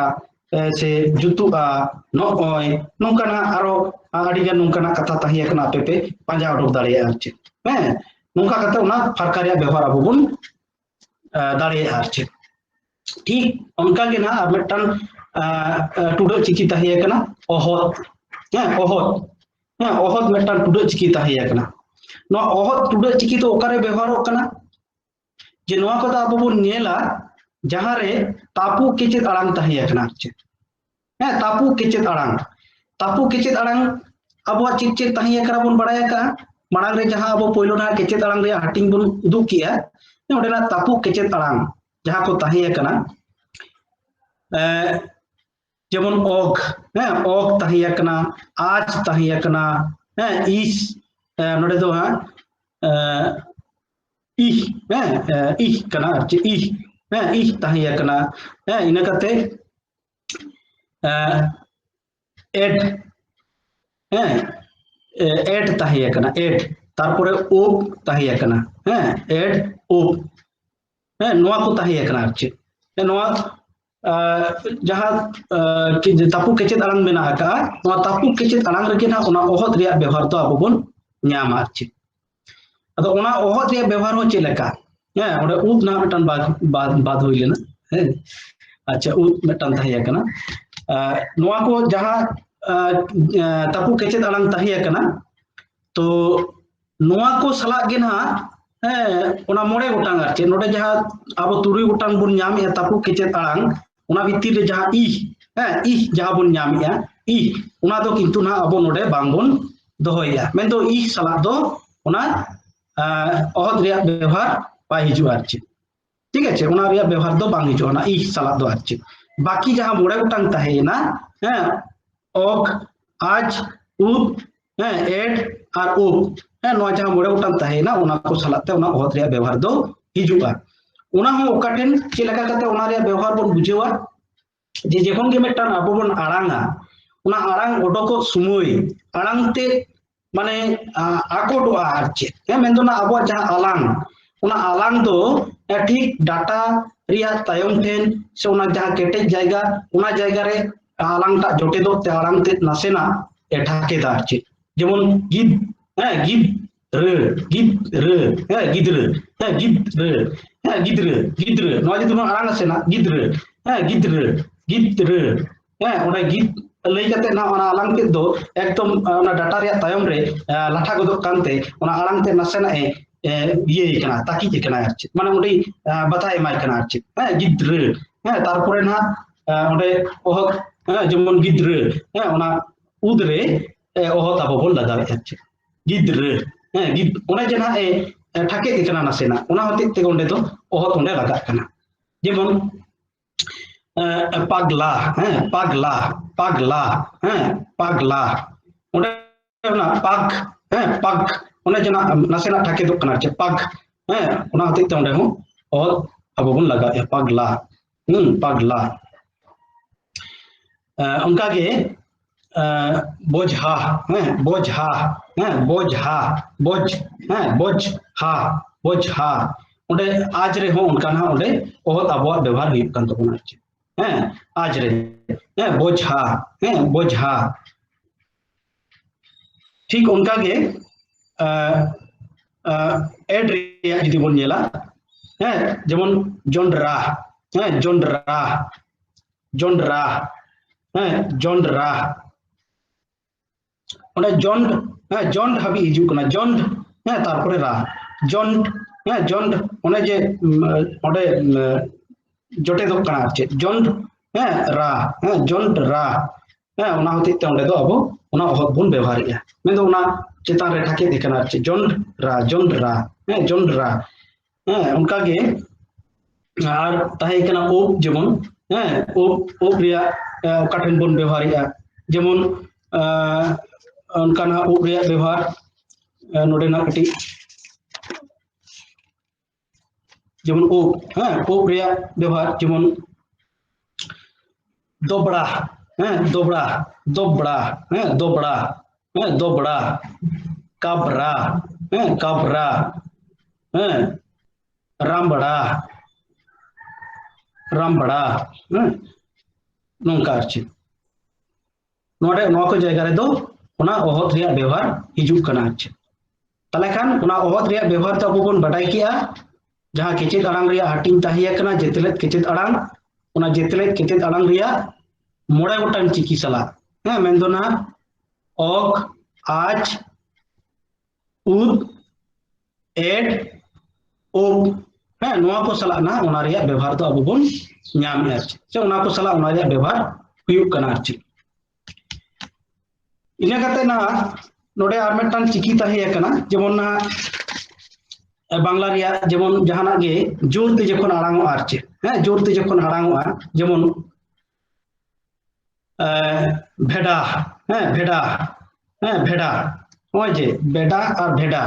से जुतु आ नो ओय नोंकाना आरो आडी गान नोंकाना कथा ताहिया कना पेपे पांजा उडुक दाड़िया आरचे नोंका काते ओना फारका रे व्यवहार अब बन दाड़िया आरचे ठीक उनका के ना आर मिटान टुडो चिकी ताहिया कना ओहत ओहत ओहत मिटान टुडो चिकी ताहिया कना नो ओहत टुडो चिकी तो ओकारे व्यवहार कना जे नोआ को अब बन नेला जहां रे तापु केचेत आड़ांग ताहिया कना तापु केचेत आड़ांग अब चित चित ताहिया कना बन बड़ाया का मांग रे जहां अब पहिलो ना केचेत आड़ांग रे हाटिंग बन उदुक किया ओंडे ना तापु केचेत आड़ांग जहां को ताहिया कना जेमन ओग ओग ताहिया कना आज ताहिया कना इस नोडे दो हा इह कना इह ताहिया कना इना काते एड ताहिया कना एड तारपरे ओब ताहिया कना एड ओब नोआ को ताहिया कना आरचे नोआ जहां तापु केचेत आड़ांग मेना का नोआ तापु केचेत आड़ांग रे ना ओना ओहत रिया व्यवहार तो अब बन ᱧᱟᱢᱟ आरचे ᱟᱫᱚ ᱚᱱᱟ ᱚᱦᱚᱫ ᱨᱮᱭᱟᱜ ᱵᱮᱵᱚᱦᱟᱨ ᱦᱚᱸ ᱪᱮᱫ ᱞᱮᱠᱟ ᱚᱸᱰᱮ ᱩᱵ ᱱᱟᱦᱟᱜ ᱢᱤᱫᱴᱟᱝ ᱵᱟᱫ ᱦᱩᱭ ᱞᱮᱱᱟ ᱟᱪᱪᱷᱟ ᱩᱵ ᱢᱤᱫᱴᱟᱝ ᱛᱟᱦᱮᱸ ᱠᱟᱱᱟ ᱱᱚᱣᱟ ᱠᱚ ᱡᱟᱦᱟᱸ ᱛᱟᱹᱯᱩ ᱠᱮᱪᱮᱫ ᱟᱲᱟᱝ ᱛᱟᱦᱮᱸ ᱠᱟᱱᱟ ᱛᱚ ᱱᱚᱣᱟ ko salag ge na ona mole gotang ar che node jaha abo 3 gotang bun nyamia tapu kecet arang ona bhitir re jaha i jaha bun nyamia i ona do kintu na abo node bang bun dohoya mendo i salag do ona ohod reya ব্যবহার bai hiju ar che ঠিক আছে ona reya ব্যবহার do bang hiju ona i salag do ar che baki jaha mole gotang tahena ok aj ub ed ar ub नोआ जहां मोड़े उठान तहेना ओना को सलाते ओना ओहत रे व्यवहार दो हिजुआ ओना हो ओकाटेन चे लेका कते ओना रे व्यवहार बोन बुझेवा जे जेखन के मेटान आबो बोन आड़ांगा ओना आड़ांग ओडोको सुमोय आड़ांग ते माने आकोडोआ आरचे मेंदो ना आबो जहां आलांग ओना आलांग दो ठीक डाटा रिया तायम ठेन से ओना जहां केटे जायगा ओना जायगा रे आलांग ता जोटे दो ते आड़ांग ते नासेना एठाके दारचे जेमन गिद gidre gidre noa jodi no arang ase na gidre ona gid lei kate na ona alang te do ekdom ona data reya tayom re latha godok kante ona arang te nasena iye kana taki kana arche mane odi batha emai kana arche gidre tarpore na onde ohot jemon gidre ona udre ohot abo bol lagawe arche gidre ona jena thake ke kana nasena ona hote te onde do ohot onde lagak kana jemon pagla pagla onde ona pag ona jena nasena thake do kana che pag ona hote te onde ho ohot abo bon laga pagla onka ge bojha onde aj re ho unka na onde ohot abo ব্যবহার huyuk kan tabona arche aj re bojha ठीक उनका के add रे जदि bone नेला जेमन जोंडरा onde jond habi hiju kana jond tarpore ra jond one je onde jote do kana arche jond ra ona hoti te onde do abo ona ohot bun ব্যবহার ya mendo ona chetan re thake dekana arche jond ra onka ge ar tahe kana ob jemon ob reya okaten bun ব্যবহার ya jemon उनका ना उब रेया व्यवहार नोडे ना कटी जेमन उब रेया व्यवहार जेमन दोबड़ा काबरा रामबड़ा नोंका आरचे नोडे नोआ को जायगा रे दो ona ohot reya ব্যবহার hijuk kana arche tale khan ona ohot reya ব্যবহার to abo bon badai kia jaha kecet arang reya hating tahiya kana jetelet kecet arang ona jetelet kecet arang reya mole gotan chiki sala mendo na ok aj ud ed ob noa ko sala na ona reya ব্যবহার to abo bon nyam arche se ona ko sala ona reya ব্যবহার huyuk kana arche ina kate na node ar metan chiki tahe kana jemon na bangla reya jemon jahana ge jor te jokhon arango arche jor te jokhon arango jemon bheda hoy je beda ar bheda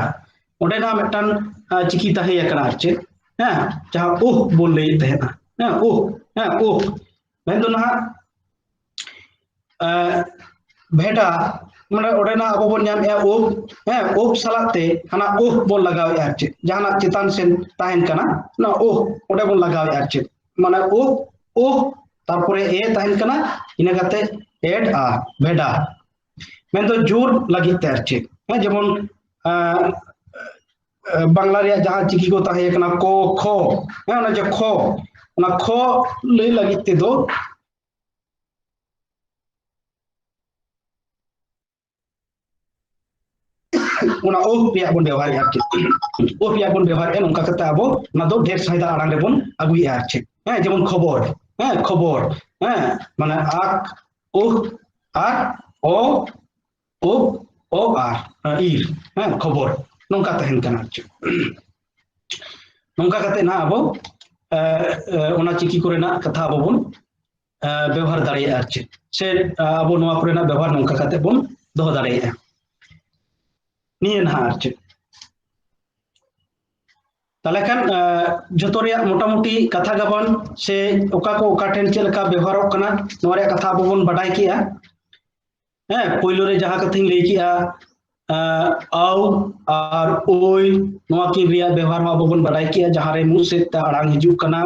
onde na metan chiki tahe kana arche jaha bol lei tahena mendo na भेड़ा माने ओडेना अबो bone नाम ए ओब सलाते हना ओह bone लगाव आरचे जहाना चितान सेन ताहेन कना ना ओह ओडे bone लगाव आरचे माने ओह तारपरे ए ताहेन कना इना कते एड आ भेड़ा मेन तो जोर लगी आरचे जेमन বাংলা রিয়া যাহা চিকি কো তাহে কানা ক খ হ্যাঁ ওনা যে খ ওনা খ লই লাগি তে দো ওনা ও পিয়া বন ব্যবহার আছে ও পিয়া বন ব্যবহার এ নঙ্কা কাতে আবো না দো ঢের সাইদা আড়াং রে বন আগুই আছে হ্যাঁ যেমন খবর হ্যাঁ খবর হ্যাঁ মানে আক ও আর ও ও ও আর ইর হ্যাঁ খবর নঙ্কা তাহেন কানা আছে nongka kate na abo ona chiki kore na katha abo bon ব্যবহার দাঁড়িয়ে আছে সে abo noa kore na ব্যবহার nongka kate bon doho দাঁড়িয়ে নিয়ে না আছে তাহলে খান যত রেয়াক মোটামুটি কথা গাবান সে ওকা কো ওকা ঠেন চে লেকা ব্যবহারক কানা নোয়া রে কথা abo bon বাডাই কিয়া হ্যাঁ পয়লো রে যাহা কথাইন লই কিয়া আও আর ওই নোয়া কি রিয়া ব্যবহার abo bon বাডাই কিয়া যাহা রে মু সে তা আড়াং হিজুক কানা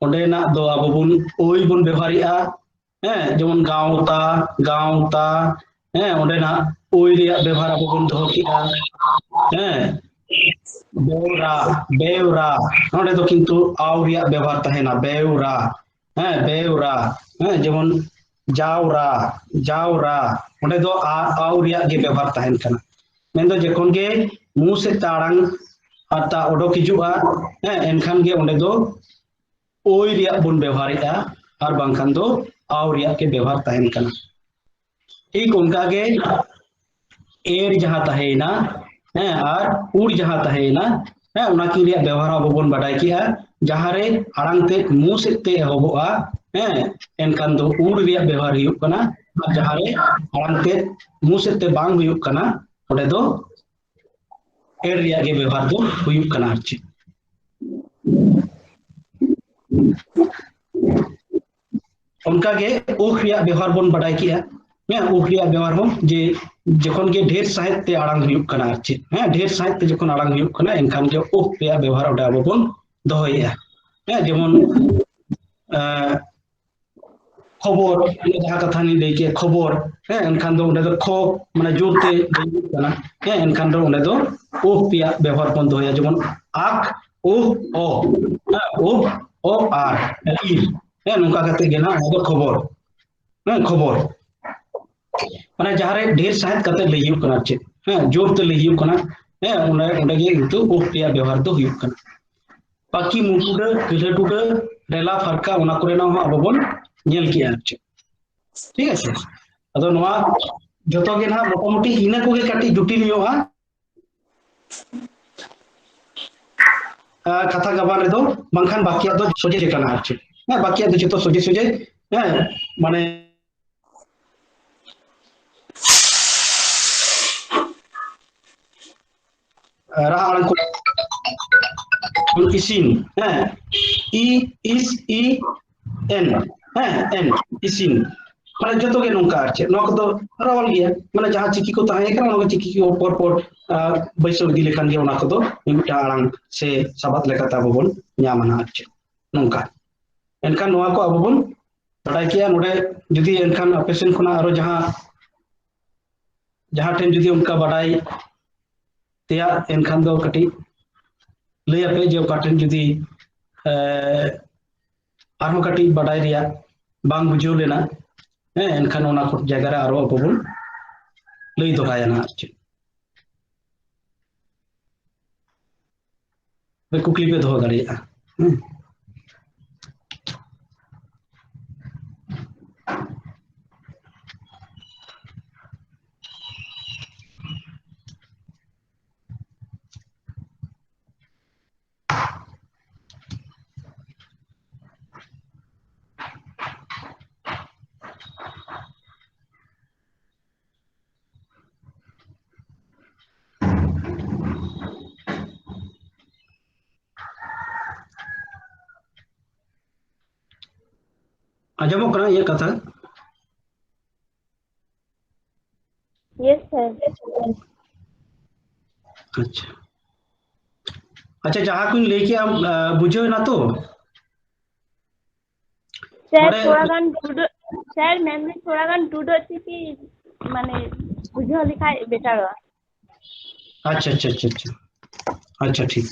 onde na do abo bon oi bon ব্যবহারিয়া হ্যাঁ যেমন গাঁওতা হ্যাঁ onde na oi রিয়া ব্যবহার abo bon doho কিয়া হ্যাঁ বেউরা onde do কিন্তু আও রিয়া ব্যবহার তাহে না বেউরা হ্যাঁ যেমন যাওরা onde do আও রিয়া গে ব্যবহার তাহেন কানা মেন do যখন গে মু সে তাড়াং ata odok hijua হ্যাঁ এনখান গে onde do ওই রিয়া বন ব্যবহারিয়া আর বাংখান দো আও রিয়া কে ব্যবহার তাহেন কানা ঠিক उनका गे এর যাহা তাহে না হ্যাঁ আর উড় যাহা তাহে না হ্যাঁ ওনা কি রিয়া ব্যবহার abo bon বাডাই কিয়া যাহারে আড়াং তে মু সেতে হবোয়া হ্যাঁ এনখান দো উড় রিয়া ব্যবহার হুয়ুক কানা আর যাহারে আড়াং তে মু সেতে বাং হুয়ুক কানা ওডে দো এর রিয়া গে ব্যবহার দো হুয়ুক কানা আরচি उनका गे उख रिया व्यवहार बन बाडाई किया হ্যাঁ উখ রিয়া ব্যবহার হন যে যখন গে ঢের সাহিত্যে আড়াং হুয়ুক কানা আরচি হ্যাঁ ঢের সাহিত্যে যখন আড়াং হুয়ুক কানা এনখান গে উখ রিয়া ব্যবহার ওটা abo bon dohoya হ্যাঁ যেমন খবর যাহা কথা নি লই কে খবর হ্যাঁ এনখান দো ওটা দো খ মানে জোরতে লইক কানা হ্যাঁ এনখান দো ওটা দো উখ রিয়া ব্যবহার বন dohoya যেমন আক ও ও হ্যাঁ ও আর ইর হ্যাঁ নঙ্কা কাতে গে না ওটা খবর হ্যাঁ খবর মানে যাহারে ঢের সাহিত্য কাতে লই হুয়ুক কানা চে হ্যাঁ জোরতে লই হুয়ুক কানা হ্যাঁ ওটা গে কিন্তু উখ রিয়া ব্যবহার দো হুয়ুক কানা বাকি মুটুডা কিলাটুডা রেলা ফারকা ওনা করে না abo bon ñel ki আছে ঠিক আছে আদো নোয়া যত গে না মোটামুটি ইনা কোগে কাটি জটিল নিয়োগা কথা গাবান রে দো বাংখান বাকিয়া দো সোজে কানা আছে হ্যাঁ বাকিয়া দো যত সোজে হ্যাঁ মানে রা আড়াং কো ইসিন হ্যাঁ ই ইস ই এন হ্যাঁ এন ইসিন মানে যত গে নঙ্কা আছে নক তো রাওয়াল গিয়া মানে যাহা চিকি কো তাহে কানা নক চিকি কো পর বৈসো দি লেখান গে ওনা কো মিটা আড়াং সে সাবাত লেখাতে abo bon ñamana আছে নঙ্কা এনখান নোয়া কো abo bon বাডাই কিয়া নোডে যদি এনখান অপেশন খনা আরো যাহা টেন যদি উনকা বাডাই তেয়া এনখান দো কাটি লই আপে যে ওকা টেন যদি আরো কাটি বাডাই রিয়া বাং বুঝেও লেনা হ্যাঁ এনখান ওনা জায়গা রে আরো abo bon লই দোহায়া না আছে বে কুকলি পে দোহ দাঁড়িয়া আজমক করা ये কথা Yes, sir. अच्छा अच्छा जहाँ कुछ लेके आप बुझो ना तो Sir, बड़े थोड़ा गान टूडो सर मैम ने थोड़ा गान टूडो थी कि माने बुझो लिखा बेटा रहा अच्छा अच्छा अच्छा अच्छा अच्छा ठीक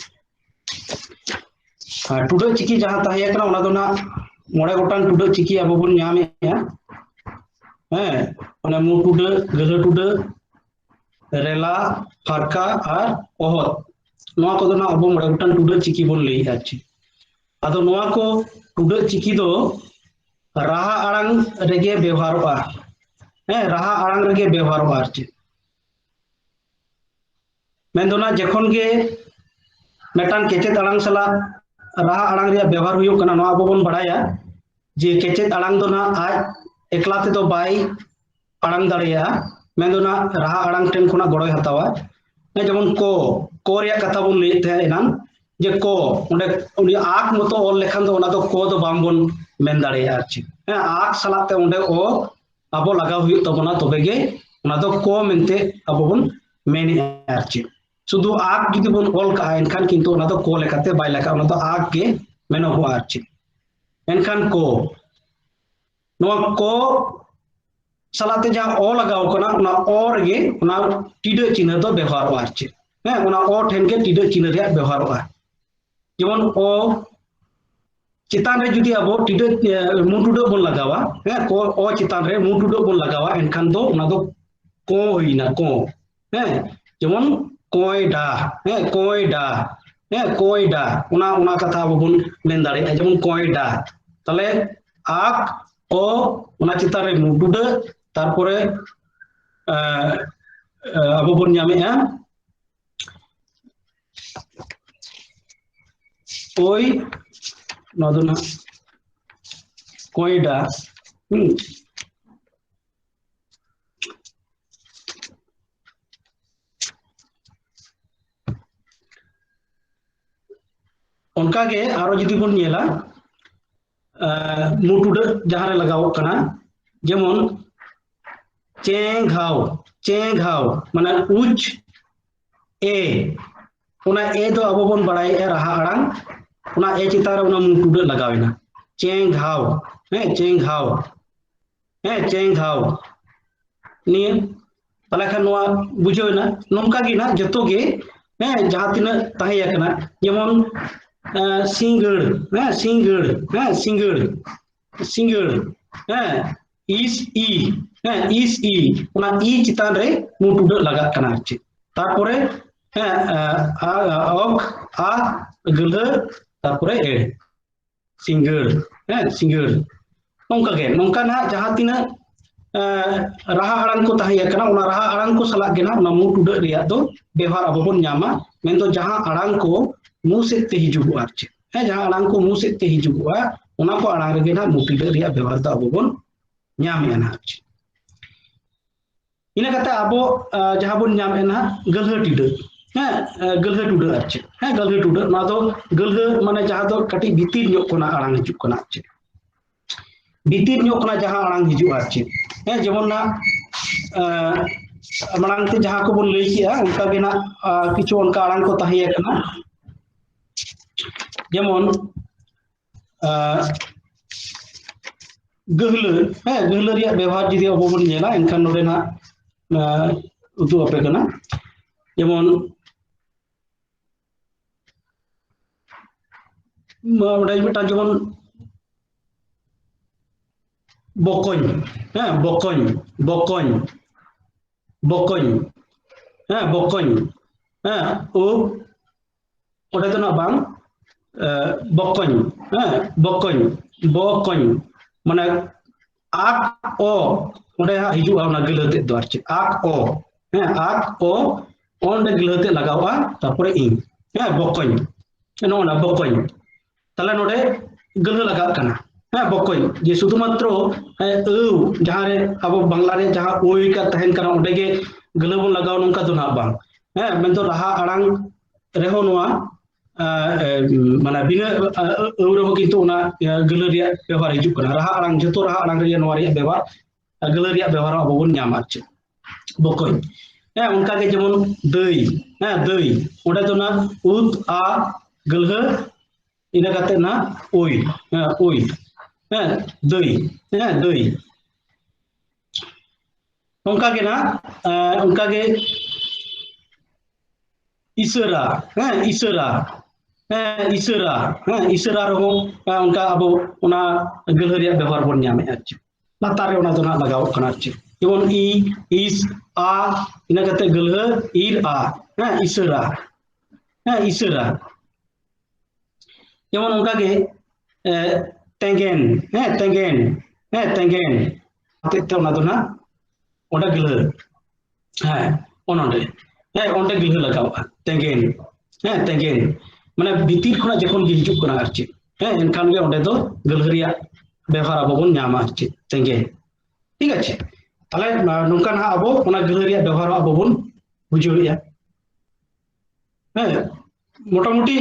टुडा चिकी जहां ताहे कना ओना दो ना मोड़े गोटान टुडा चिकी अब बन नामे ओना मु टुडा गला टुडा रेला फारका और ओहत नोआ को दो ना अब मोड़े गोटान टुडा चिकी बन लई आछि आदो नोआ को टुडा चिकी दो राहा आड़ांग रेगे व्यवहारोआ राहा आड़ांग रेगे व्यवहारोआ आछि मेंदोना जखन गे मेटान केचेत आड़ांग सला राहा आड़ांग रे व्यवहार हुयो कना नोआ अब बन बड़ाया जे केचेत आड़ांग दो ना आज एकला ते तो बाई आड़ांग दाड़िया मेंदोना राहा आड़ांग टेन खुना गड़ोय हतावा जेमन को रे कथा बन लई थे एनान जे को ओंडे उनी आक मतो ऑल लेखान दो ओना दो को दो बाम बन मेन दाड़िया आछि आक सलाते ओंडे ओ अब लगाव हुयो तबना तबेगे ओना दो को मेनते अब बन मेन आछि शुद्ध आग जुदी बन ऑल का एनखान किंतु ओना दो को लेखाते बाय लेखा ओना दो आग के मेनो हो आछि एनखान को नोआ को सलाते जहां ओ लगाव कना ओना ओ रेगे ओना टिडा चिन्ह दो व्यवहार आछि ओना ओ ठेन के टिडा चिन्ह रे व्यवहार जेमन ओ चितान रे जुदी अब टिडा मुटुडा बन लगावा को ओ चितान रे मुटुडा बन लगावा एनखान दो ओना दो को होइना को जेमन कोयडा कोयडा ओना ओना कथा अब बन मेन दाड़े जेमन कोयडा तले आक ओ ओना चितान रे मुटुडा तारपरे अब बन नामेआ ओई नदना कोयडा उनका के आरो जुदी बन नेला मुटुडा जहां रे लगाव कना जेमन चेंघाव माने उच ए ओना ए दो अब बन बड़ाई ए राहा आड़ांग ओना ए चितार ओना मुटुडा लगावेना चेंघाव चेंघाव निये तले खान नोआ बुझेना नोंका गे ना जतो गे जहां तिना ताहे याकना जेमन सिंगड़ इस ई ओना ई चितान रे मुटुडा लगा कना आछि तारपरे अक आ गला तारपरे ए सिंगड़ नोंका ना जहां तिना राहा आड़ांग को ताहे याकना ओना राहा आड़ांग को सला गे ना ओना मुटुडा रिया दो व्यवहार अब बन नामा मेन दो जहां आड़ांग को मु सेते हिजुगुआ आछि जहां आड़ांग को मु सेते हिजुगुआ ओना को आड़ांग रे ना मुटुडा रिया व्यवहार दा अब बन नामेआ ना आछि इना कते अब जहां बन नामेआ ना गलहा टिडा गलहा टुडा आछि गलहा टुडा ना दो गलहा माने जहां दो कटी भीतिर ᱧᱚᱜ कोना आड़ांग हिजुग कोना आछि भीतिर ᱧᱚᱜ कोना जहां आड़ांग हिजुग आछि जेमन ना माड़ांग ते जहां को बन लई किया उनका गे ना किछु उनका आड़ांग को ताहे याकना जेमन गहला रिया व्यवहार जुदी अब बन नेला एनखान नोडे ना उदु आपे कना जेमन मिटा जेमन बकñ ओ ओडे तो ना बांग बकñ माने आक ओ ओडे हिजुआ ओना गलते दो आछि आक ओ ओंडे गलते लगावा तारपरे इन बकñ नोना बकñ तले नोडे गल लगा कना बकñ जे शुधुमात्र जहां रे अब बांग्ला रे जहां ओई का तहन कना ओंडे गे गल बन लगाव नोंका दो ना बांग मेन दो राहा आड़ांग रेहो नोआ माने बिना औरो किंतु ओना गल रिया व्यवहार हिजु कना राहा आड़ांग जतो राहा आड़ांग रे नोआ रिया व्यवहार गल रिया व्यवहार अब बन नामा आछि बकñ उनका के जेमन दई ओंडे दो ना उत आ गलहा इना कते ना ओई दई उनका के ना उनका के इशारा इशारा इशारा इशारा रहो उनका अब उना गलह रिया व्यवहार बन नामे आछ लातार रे उना दो ना लगाव कना आछ जेमन इ इस आ इना कते गलह इर आ इशारा इशारा जेमन उनका के तेंगेन तेंगेन तेंगेन अते उना दो ना ओंडा गलह ओनोंडे ओंडे गलह लगाव तेंगेन तेंगेन माने भीतर खना जखन गे हिजुक कना आर चेक एनखान गे ओंडे दो गलह रिया व्यवहार अब बन नामा आर चेक तेंगेन ठीक आछे ताले नोंकान हा अब ओना गलह रिया व्यवहार अब बन बुझिया मोटामुटी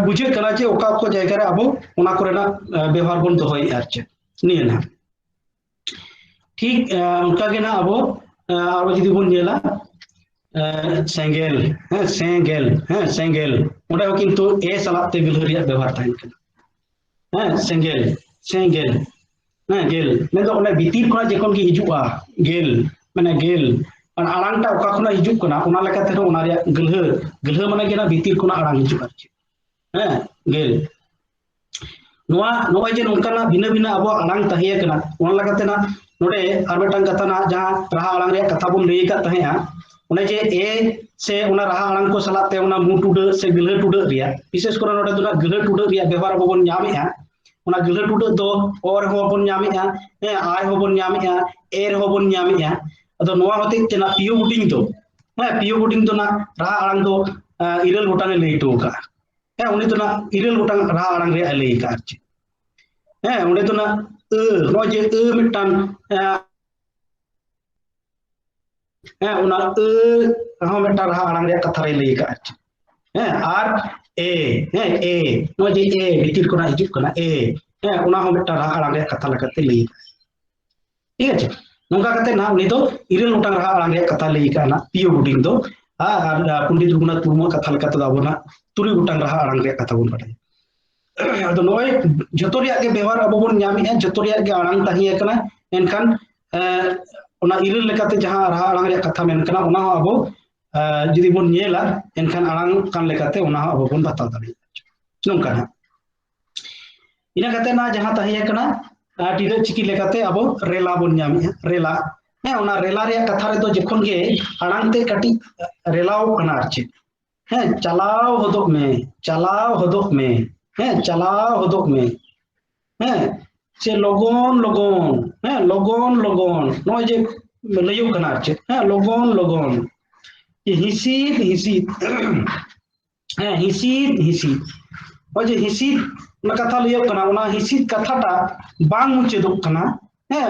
बुझे कना जे ओका को जायगा रे अब ओना करेना व्यवहार बन दोहय आर चेक निये ना ठीक उनका गे ना अब आरो जदि बन नेला सेंगेल सेंगेल सेंगेल ओंडे किंतु ए सलाते गलह रिया व्यवहार थाइन कना सेंगेल सेंगेल गेल मेदो ओंडे भीतर खना जखन गे हिजुआ गेल माने गेल आड़ांगटा ओका खना हिजुक कना ओना लेकाते ओना रिया गलह गलह माने गेना भीतर खना आड़ांग हिजुक आछे गेल नोआ नोय जे नोंकाना भिना भिना अब आड़ांग ताहिया कना ओना लेकाते ना नोडे आर मेटांग कथा ना जहां राहा आड़ांग रिया कथा बन लई का ताहेया ओने जे ए से ओना राहा आड़ांग को सलाते ओना मु टुडा से गलह टुडा रिया विशेष करे नोडे दुना गलह टुडा रिया व्यवहार बबन ᱧᱟᱢᱮᱜᱼᱟ ओना गलह टुडा दो और हो बन ᱧᱟᱢᱮᱜᱼᱟ आय हो बन ᱧᱟᱢᱮᱜᱼᱟ एर हो बन ᱧᱟᱢᱮᱜᱼᱟ अदो नोआ होते तेना पियो बुडिंग दो पियो बुडिंग दो ना राहा आड़ांग दो इरल गोटांग लई तो का उनी दो ना इरल गोटांग राहा आड़ांग रे लई का आछे ओंडे दो ना नो जे मिटान ओना हो मेटा राहा आड़ांग रे कथा रे लई का आछे आर ए नो जे ए भीतर कोना हिजुक कना ए ओना हो मेटा राहा आड़ांग रे कथा लकाते लई ठीक आछे नोंका कते ना उनी दो इरल गोटांग राहा आड़ांग रे कथा लई का ना पियो बुडिंग दो आर पंडित रघुनाथ मुर्मू कथा लकाते दो आबोना तुरुय गोटांग राहा आड़ांग रे कथा बन बाडाय अदो नोय जतो रिया के व्यवहार अब बन ᱧᱟᱢᱮᱜᱼᱟ जतो रिया के आड़ांग ताहिया कना एनखान ओना इरल लेकाते जहां राहा आड़ांग रे कथा मेन कना ओना अब जदि बन नेला एनखान आड़ांग कान लेकाते ओना अब बन बताव दाड़े नोंका ना इना कते ना जहां ताहिया कना टिडा चिकी लेकाते अब रेला बन ᱧᱟᱢᱮᱜᱼᱟ रेला ओना रेला रे कथा रे दो जखन गे आड़ांग ते काटी रेलाव कना आरचे चलाव हदोक में चलाव हदोक में चलाव हदोक में से लगन लगन लगन लगन नय जे लइयो कना आरचे लगन लगन हिसीद हिसीद हिसीद हिसीद ओय जे हिसीद ना कथा लइयो कना ओना हिसीद कथाटा बांग मुचेदोक कना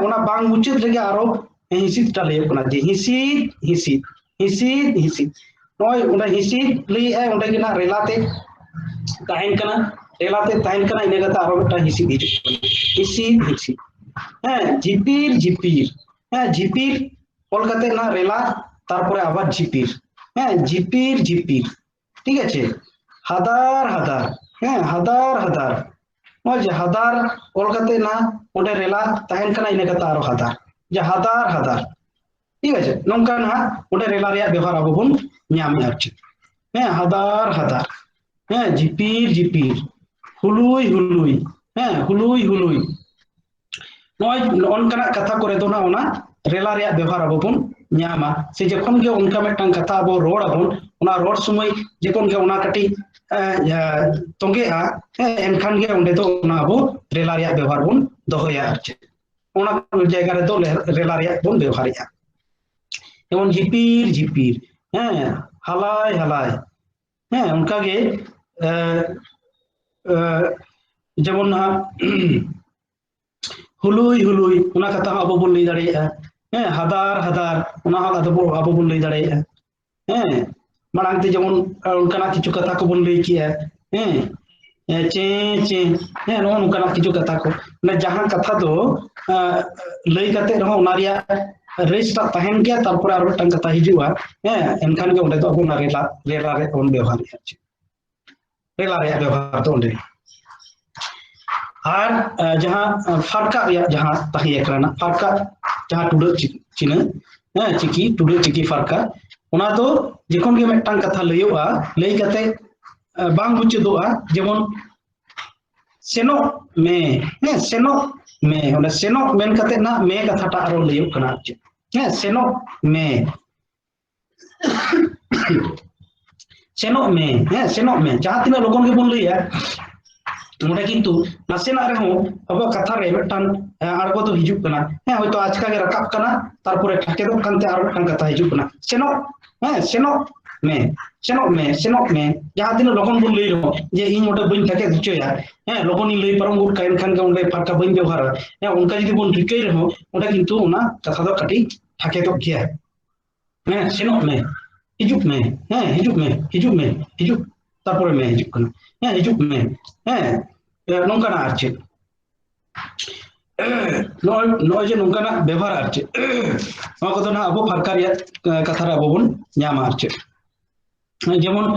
ओना बांग मुचेद रेगे आरो हिसीद टा लइयो कना जे हिसीद हिसीद हिसीद हिसीद नय ओंडे हिसीद लई है ओंडे गे ना रेलाते ताहेन कना रेलाते ताहेन कना इने कथा आरो मेटा हिसीद हिजुक कना हिसीद हिसीद झिपिर झिपिर झिपिर ऑल कते ना रेला तारपरे आबार झिपिर झिपिर झिपिर ठीक आछे हादार हादार हादार हादार नय जे हादार ऑल कते ना ओंडे रेला ताहेन कना इने कथा आरो हादार जे हादार हादार ठीक आछे नोंका ना ओंडे रेला रिया व्यवहार अब बन ᱧᱟᱢᱮᱜᱼᱟ आछे हादार हादार झिपिर झिपिर हुलुई हुलुई हुलुई हुलुई नय ओनकाना कथा करे दो ना ओना रेला रिया व्यवहार अब बन ᱧᱟᱢᱟ से जखन गे ओनका मेटांग कथा अब रोड आबन ओना रोड समय जखन गे ओना काटी तोंगेआ एनखान गे ओंडे दो ओना अब रेला रिया व्यवहार बन दोहया आछे ओना जायगा रे दो रेला रिया बन व्यवहारिया जेमन झिपिर झिपिर हालाय हालाय उनका गे जेमन ना हुलुई हुलुई ओना कथा अब बन लई दाड़ेया हादार हादार ओना अब बन लई दाड़ेया माड़ांग ते जेमन उनकाना किछु कथा को बन लई किया चे चे नो उनकाना किछु कथा को ना जहां कथा दो लई काते रहो ओना रिया रेस्टा ताहेन गया तारपरे आरो मिटांग कथा हिजुआ एनखान गे ओंडे दो अब ना रेला रेला रे ओन व्यवहार रेला रे व्यवहार तो ओंडे और जहां फारका रिया जहां ताहिया करना फारका जहां टुडा चिना चिकी टुडा चिकी फारका ᱚᱱᱟ ᱫᱚ ᱡᱚᱠᱷᱚᱱ ᱜᱮ ᱢᱤᱫᱴᱟᱝ ᱠᱟᱛᱷᱟ ᱞᱟᱹᱭᱚᱜᱼᱟ ᱞᱟᱹᱭ ᱠᱟᱛᱮ ᱵᱟᱝ ᱢᱩᱪᱟᱹᱫᱚᱜᱼᱟ ᱡᱮᱢᱚन सेनोक में है सेनोक में ओने सेनोक मेन कते ना में कथाटा आरो लैयो कना है सेनोक में सेनोक में जहां तिना लोगन के बोन लैया ओंडे किंतु नासेना रहो अब कथा रे मिटान आड़गो तो हिजुक कना है होयतो आजका के रकाब कना तारपरे ठाकेदो कानते आरो मिटान कथा हिजुक कना सेनोक में जहां तिना लोगन बोन लई रहो जे इन ओटे बइन ठाके दिचोया है लोगन इन लई परम गुड काइन खान के ओंडे फारका बइन व्यवहार है उनका जदि बोन रिकई रहो ओंडे किंतु ओना कथा दो कटी ठाकेदो गया है सेनोक में हिजुक में हिजुक तारपरे में हिजुक कना है हिजुक में है नौकाना आर्चे नॉय जे नौकाना व्यवहार आर्चे नवा को ना अब फारका रिया कथा रे अब बोन ᱧᱟᱢᱟ आर्चे जेमन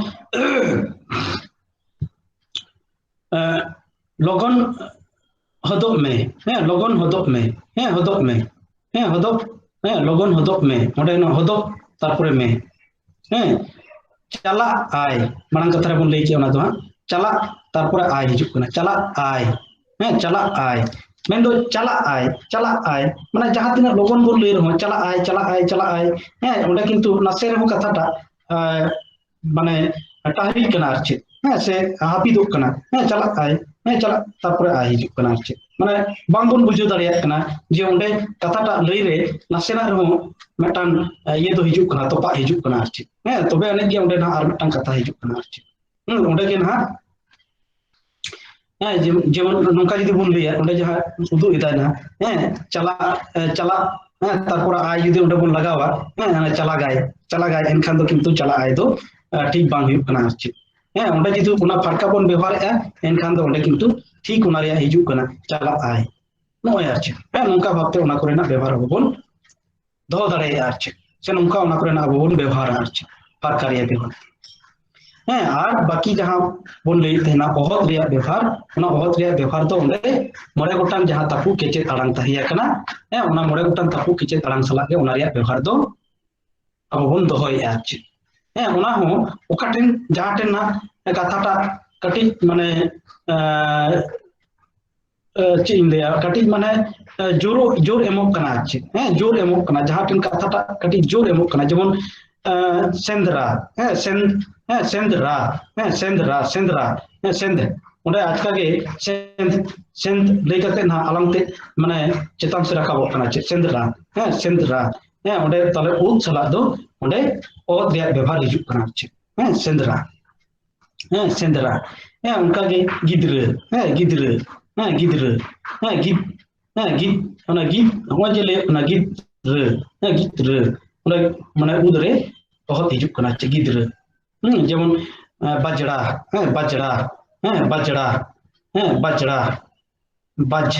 लगन हदब में है लगन हदब में है हदब में है हदब है लगन हदब में ओंडे ना हदब तारपरे में है चला आय मांग कथा रे बोन लई के ओना दो चला तारपरे आय हिजुक कना चला आय है चला आय मेन दो चला आय माने जहां तिना लगन बोन लई रहो चला आय है ओंडे किंतु नासे रे कथाटा माने टाहरी कना आर्चे है से हापिदो कना है चला तारपरे आय हिजुक कना आर्चे माने बांग बोन बुझो दाड़िया कना जे ओंडे कथाटा लई रे नासेना रहो मिटान ये दो हिजुक कना तोपा हिजुक कना आर्चे है तबे अने जे ओंडे ना आर मिटान कथा हिजुक कना आर्चे ओंडे के ना है जेमन नोंका जदि बोन लैया ओंडे जहां उदु इदा ना है चला है तारपरे आय जदि ओंडे बोन लगावा है चला गाय एनखान दो किंतु चला आय दो ठीक बांग हुयुक कना आर्चे है ओंडे जदि ओना फारका बोन व्यवहारएआ एनखान दो ओंडे किंतु ठीक ओना रिया हिजुक कना चला आय नोय आर्चे है नोंका भाबते ओना कोरेना व्यवहार अब बोन दो दाड़ाया आर्चे से नोंका ओना कोरेना अब बोन व्यवहार आर्चे फारका रिया व्यवहार है और बाकी जहां बोन लई तेना बहुत रिया व्यवहार दो ओंडे मोड़े गोटान जहां तापु केचे ताड़ांग ताहिया कना है ओना मोड़े गोटान तापु केचे ताड़ांग सला के ओना रिया व्यवहार दो अब बोन दोहोया आर्चे है ओना हो ओकाटेन जहां टेन ना कथाटा कटी माने चीन लिया कटी माने जोर एमोक कना आर्चे है जोर एमोक कना जहां टेन कथाटा कटी जोर एमोक कना जेमन सेंद्रा है सेंद्रा ओंडे आजका के सेंद लई कते ना आलंगते माने चेतान से राखाबो कना चे सेंद्रा है ओंडे तले उद सला दो ओंडे ओद रिया व्यवहार हिजुक कना चे है सेंद्रा है उनका के गिद्र है गिद्र ओना गिद हो जे ले ओना गिद्र ओंडे माने उदरे बहुत हिजुक कना चे गिद्र जेमन बाजड़ा बाज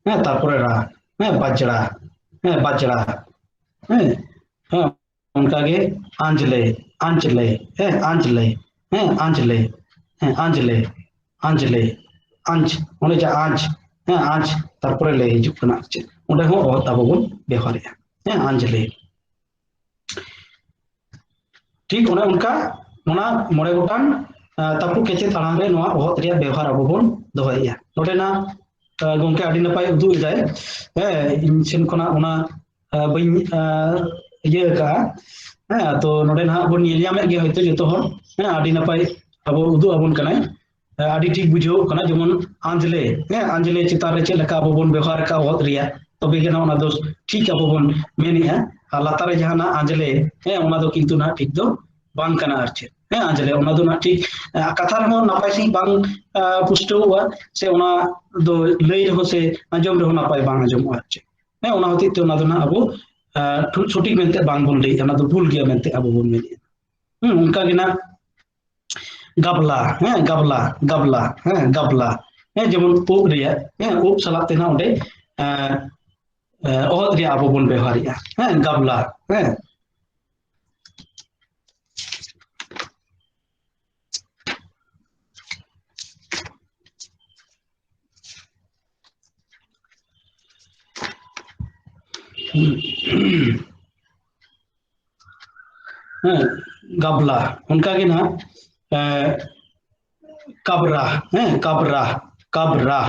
है तारपरे रा है बाजड़ा है उनका के आंजले है आंजले आंज ओने जा आंज है आंज तारपरे ले हिजुक कना चे ओंडे हो बहुत अब बोन व्यवहारया है आंजले ठीक ओने उनका ओना मोड़े गोटान तापु केचे ताड़ांग रे नोआ बहुत रिया व्यवहार अब बोन दोहया नोडे ना गोंके आडी नपाय उदु इदाय है इन सेन कोना ओना बइन ये का है तो नोडे ना बोन येलियामे गे होयतो जतो हर है आडी नपाय अब उदु अबन कनाय आडी ठीक बुझो कना जेमन आंजले चितार रे चेलका अब बोन व्यवहार का बहुत रिया तबे के ना ओना दो ठीक अब बोन मेनिया लातारे जहाना आंजले है ओना दो किंतु ना ठीक दो बांग कना आर्चे है आंजले ओना दो ना ठीक कथा रे नापाय सी बांग पुष्टवा से ओना दो लई रहो से आंजम रहो नापाय बांग आंजम आर्चे है ओना होती ते ओना दो ना अब सटीक मेनते बांग बोन लई ओना दो भूल गया मेनते अब बोन मेनिया उनका के ना गबला है जेमन उप रिया है उप सलाते ना ओंडे ओहत रिया अब बोन व्यवहारिया है गबला है ᱦᱮᱸ ᱜᱟᱵᱞᱟ ᱚᱱᱠᱟ ᱜᱮ ᱱᱟᱦᱟᱜ কাবরা হ্যাঁ কাবরা কাবরা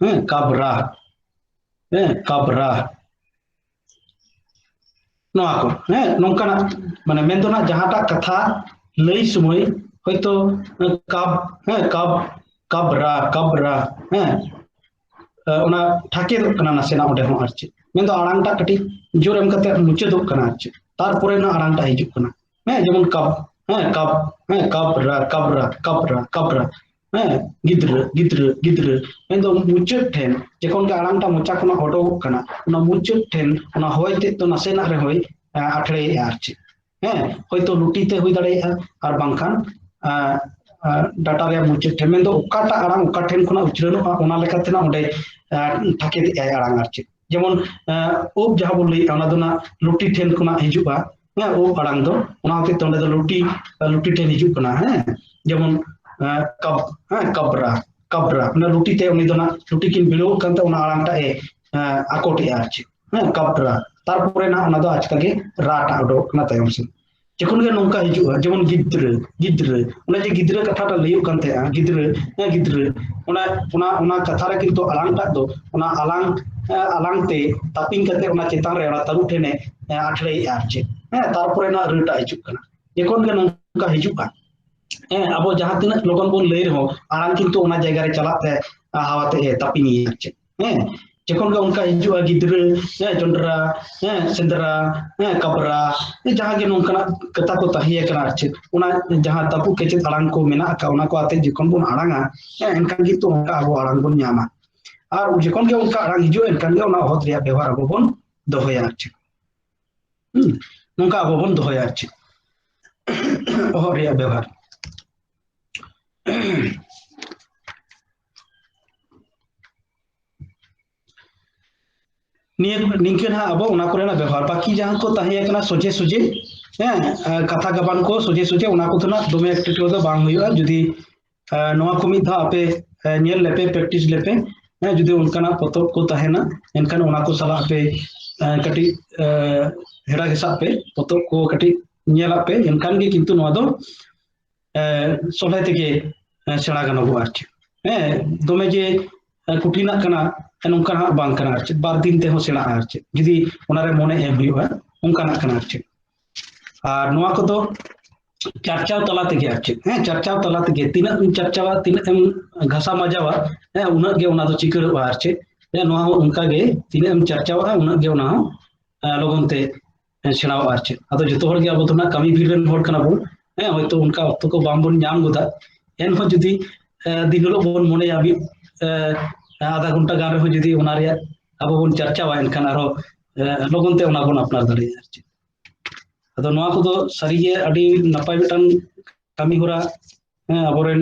হ্যাঁ কাবরা হ্যাঁ কাবরা ᱱᱚᱣᱟ ᱠᱚ ᱦᱮᱸ ᱱᱚᱝᱠᱟᱱᱟᱜ ᱢᱟᱱᱮ ᱢᱮᱱᱫᱚ ᱱᱟᱜ ᱡᱟᱦᱟᱸᱴᱟᱜ ᱠᱟᱛᱷᱟ ᱞᱟᱹᱭ ᱥᱚᱢᱚᱭ ᱦᱚᱭᱛᱚ ᱠᱟᱵ ᱦᱮᱸ ᱠᱟᱵᱨᱟ ᱠᱟᱵᱨᱟ ᱦᱮᱸ ᱚᱱᱟ ᱴᱷᱟᱠᱮᱫᱚᱜ ᱠᱟᱱᱟ ᱱᱟᱥᱮᱱᱟᱜ ᱚᱸᱰᱮ ᱦᱚᱸ ᱟᱨ ᱪᱮᱫ ᱢᱮᱱᱫᱚ ᱟᱲᱟᱝᱴᱟᱜ ᱠᱟᱹᱴᱤᱡ ᱡᱳᱨ ᱮᱢ ᱠᱟᱛᱮ ᱢᱩᱪᱟᱹᱫᱚᱜ ᱠᱟᱱᱟ ᱟᱨ ᱪᱮᱫ ᱛᱟᱨᱯᱚᱨᱮ ᱱᱟᱜ ᱟᱲᱟᱝᱴᱟᱜ ᱦᱤᱡᱩᱜ ᱠᱟᱱᱟ ᱦᱮᱸ ᱡᱮᱢᱚᱱ ᱠᱟᱵ ᱦᱮᱸ ᱠᱟᱵ ᱦᱮᱸ ᱠᱟᱵᱨᱟ ᱠᱟᱵᱨᱟ ᱠᱟᱵᱨᱟ ᱠᱟᱵᱨᱟ ᱦᱮᱸ ᱜᱤᱫᱽᱨᱟᱹ ᱜᱤᱫᱽᱨᱟᱹ ᱜᱤᱫᱽᱨᱟᱹ ᱢᱮᱱᱫᱚ ᱢᱩᱪᱟᱹᱫ ᱴᱷᱮᱱ ᱡᱚᱠᱷᱚᱱ ᱜᱮ ᱟᱲᱟᱝᱴᱟᱜ ᱢᱚᱪᱟ ᱠᱷᱚᱱᱟᱜ ᱚᱰᱚᱠᱚᱜ ᱠᱟᱱᱟ ᱚᱱᱟ ᱢᱩᱪᱟᱹᱫ ᱴᱷᱮᱱ ᱚᱱᱟ ᱦᱚᱭ ᱛᱮᱫ ᱫᱚ ᱱᱟᱥᱮᱱᱟᱜ ᱨᱮᱦᱚᱸᱭ ᱟᱴᱷᱲᱮᱭᱮᱜᱼᱟ ᱟᱨ ᱪᱮᱫ ᱦᱮᱸ ᱦᱚᱭᱛᱚ ᱞᱩᱴᱤᱛᱮ ᱦᱩᱭ ᱫᱟᱲᱮᱭᱟᱜᱼᱟ ᱟᱨ ᱵᱟᱝᱠᱷᱟन ᱰᱟᱴᱟ ᱨᱮᱭᱟᱜ ᱢᱩᱪᱟᱹᱫ ᱴᱷᱮᱱ ᱢᱮᱱᱫᱚ ᱚᱠᱟᱴᱟᱜ ᱟᱲᱟᱝ ᱚᱠᱟ ᱴᱷᱮᱱ ᱠᱷᱚᱱᱟᱜ ᱩᱪᱨᱟᱹᱱᱚᱜᱼᱟ ᱚᱱᱟ ᱞᱮᱠᱟᱛᱮ ᱚᱸᱰᱮ ᱴᱷᱟᱠᱮᱫᱮᱜᱼᱟᱭ ᱟᱲᱟᱝ ᱟᱨ ᱪᱮᱫ ᱡᱮᱢᱚᱱ ᱩᱵ ᱡᱟᱦᱟᱸ ᱵᱚᱱ ᱞᱟᱹᱭᱮᱜᱼᱟ ᱚᱱᱟ ᱫᱚ ᱱᱟᱜ ᱞᱩᱴᱤ ᱴᱷᱮᱱ ᱠᱷᱚᱱᱟᱜ ᱦᱤᱡᱩᱜᱼᱟ ᱦᱮᱸ ᱩᱵ ᱟᱲᱟᱝ ᱫᱚ ᱚᱱᱟ ᱦᱚᱛᱮᱡ te ᱚᱸᱰᱮ ᱫᱚ ᱞᱩᱴᱤ ᱴᱷᱮᱱ ᱦᱤᱡᱩᱜ ᱠᱟᱱᱟ ᱦᱮᱸ ᱡᱮᱢᱚᱱ ᱠᱟᱵ ᱦᱮᱸ ᱠᱟᱵᱨᱟ ᱠᱟᱵᱨᱟ ᱚᱱᱟ ᱞᱩᱴᱤ te ᱩᱱᱤ ᱫᱚ ᱱᱟᱜ ᱞᱩᱴᱤ ᱠᱤᱱ ᱵᱤᱞᱟᱹᱣᱚᱜ ᱠᱟᱱᱛᱮ ᱚᱱᱟ ᱟᱲᱟᱝᱴᱟᱜ ᱮ ᱟᱠᱚᱴᱮᱜᱼᱟ ᱟᱨ ᱪᱮᱫ ᱦᱮᱸ ᱠᱟᱵᱨᱟ ᱛᱟᱨᱯᱚᱨᱮ ᱱᱟᱜ ᱚᱱᱟ ᱫᱚ ᱟᱪᱠᱟᱜᱮ ᱨᱟᱴᱟᱜ ᱩᱰᱩᱠᱚᱜ ᱠᱟᱱᱟ ᱛᱟᱭᱚᱢ ᱥᱮᱫ ᱡᱚᱠᱷᱚᱱ ᱜᱮ ᱱᱚᱝᱠᱟ ᱦᱤᱡᱩᱜᱼᱟ ᱡᱮᱢᱚᱱ ᱜᱤᱫᱽᱨᱟᱹ ᱜᱤᱫᱽᱨᱟᱹ ᱚᱱᱮ ᱡᱮ ᱜᱤᱫᱽᱨᱟᱹ ᱠᱟᱛᱷᱟᱴᱟᱜ ᱞᱟᱹᱭᱚᱜ ᱠᱟᱱ ᱛᱟᱦᱮᱸᱜᱼᱟ ᱜᱤᱫᱽᱨᱟᱹ ᱦᱮᱸ ᱜᱤᱫᱽᱨᱟᱹ ᱚᱱᱟ ᱠᱟᱛᱷᱟ ᱨᱮ ᱠᱤᱱᱛᱩ ᱟᱲᱟᱝᱴᱟᱜ ᱫᱚ ᱚᱱᱟ alang te tapping kate ona chetan re ona taru thene athlei ar che तारपरे ना रटा हिजुग कना जखन गे नोंका हिजुगा अब जहां तिना लोगन बोन लई रहो आराम किंतु ओना जायगा रे चलाते हावाते तापिंग याचे जखन गे उनका हिजुगा गिद्र जोंडरा सेंदरा कबरा जहां गे नोंकना कथा को ताहिया कना आचे ओना जहां तापु केचे आराम को मेना का ओना को आते जखन बोन आरांगा एनकान किंतु उनका अब आराम बोन ᱧᱟᱢᱟ और जखन गे उनका आराम हिजुगा एनकान गे ओना हद रिया व्यवहार अब बोन दोहया आचे नोंका अब बोन दोहया आचे हद रिया व्यवहार निंकन अब ओना कोरेना व्यवहार बाकी जहां को ताहिया कना सोजे सोजे कथा गबान को सोजे सोजे ओना को तना दोमे एक्टिविटी दो बांग हुआ जुदी नोआ को मिद धा आपे नेल लेपे प्रैक्टिस लेपे जुदी उनकाना पतब को ताहेना एनकान ओना को सला आपे कटी हेड़ा गेसा पे पतब को कटी नेला पे एनकान गे किंतु नोआ दो सोले तेगे सेड़ा गानोगो आर दोमे जे कुटिना कना नोंका हाँ बांग कना आर बार दिन ते हो सेड़ा आर जुदी ओनारे मोने एम हुआ उनकाना कना आर नोआ को दो चर्चा तला तेगे आर चर्चा तला तेगे तीना चर्चावा तीना एम घासा मजावा उना गे ओना दो चिकरवा आर नोआ उनका गे तीना एम चर्चावा उना गे ओना लगन ते सेड़ावा आर आदो जतो हर गे अब तो ना कमी भीड़ रेन हर कना बो होयतो उनका अक्तो को बाम बोन ᱧᱟᱢ गोदा एन हो जुदी दिन हिलो बोन मोने आबि आधा घंटा गान रहो जुदी ओना रे अब बोन चर्चावा एनखान आरो लगन ते ओना बोन अपनार दाड़े आदो नोआ को दो सारीगे अडी नपाय मिटान कमी होरा अबोरेन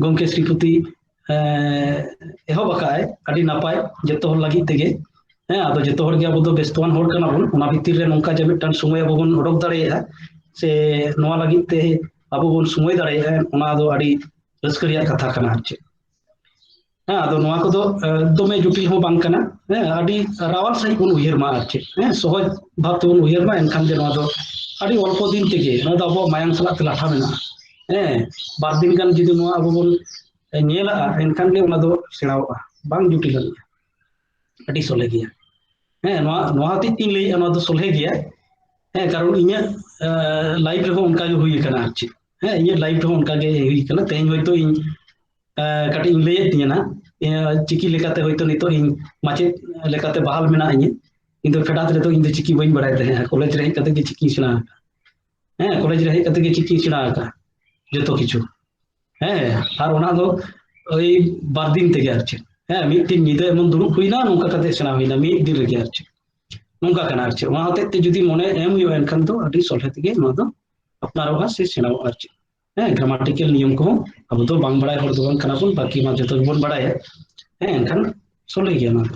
गंके श्रीपति एहब आकाय अडी नपाय जतो हर लागि तेगे आदो जतो हर गे अब दो बेस्तवान हर कना बोन ओना भितिर रे नोंका जे मिटान समय अब बोन उडक दाड़ेया से नोआ लागि ते अब बोन समय दाड़ेया ओना दो अडी रस्करिया कथा कना आदो नोआ को दो दोमे जुटिल हो बांग कना अडी रावल सही बोन उयहर मा आर सहज भाव ते बोन उयहर मा एनखान जे नोआ दो अडी अल्प दिन तेगे नोआ दो अब मायांग सला ते लाठा मेना बार दिन गान जुदी नोआ अब बोन नेला एनखान गे ओना दो सेड़ावा बांग जुटिल अडी सोले गया नोआ नोआ ती तीन लई नोआ दो सोले गया कारण इnya लाइफ रे उनका गे हुई कना आर इnya लाइफ रे उनका गे हुई कना तेन होयतो इन कटी इन लई तिया ना चिकी लेकाते होयतो नितो इन माचे लेकाते बहाल मेना इnya किंतु फेडात रे तो इन चिकी बइन बड़ाय ते कॉलेज रे कते गे चिकी सेना कॉलेज रे कते गे चिकी सेना का जतो किछु आर ओना दो ओई बार दिन तेगे आर मिद दिन निदा एमन दुरुब हुइना नोंका कते सेना हुइना मिद दिन रे गे आर नोंका कना आर ओना होते ते जुदी मोने एम हुइयो एनखान दो अडी सोले तेगे नो दो अपनारोगा से सेनाओ आर ग्रामाटिकल नियम को अब तो बांग बड़ाय हर दो बांग कना बोन बाकी मा जतो बोन बड़ाय एनखान सोले गया ना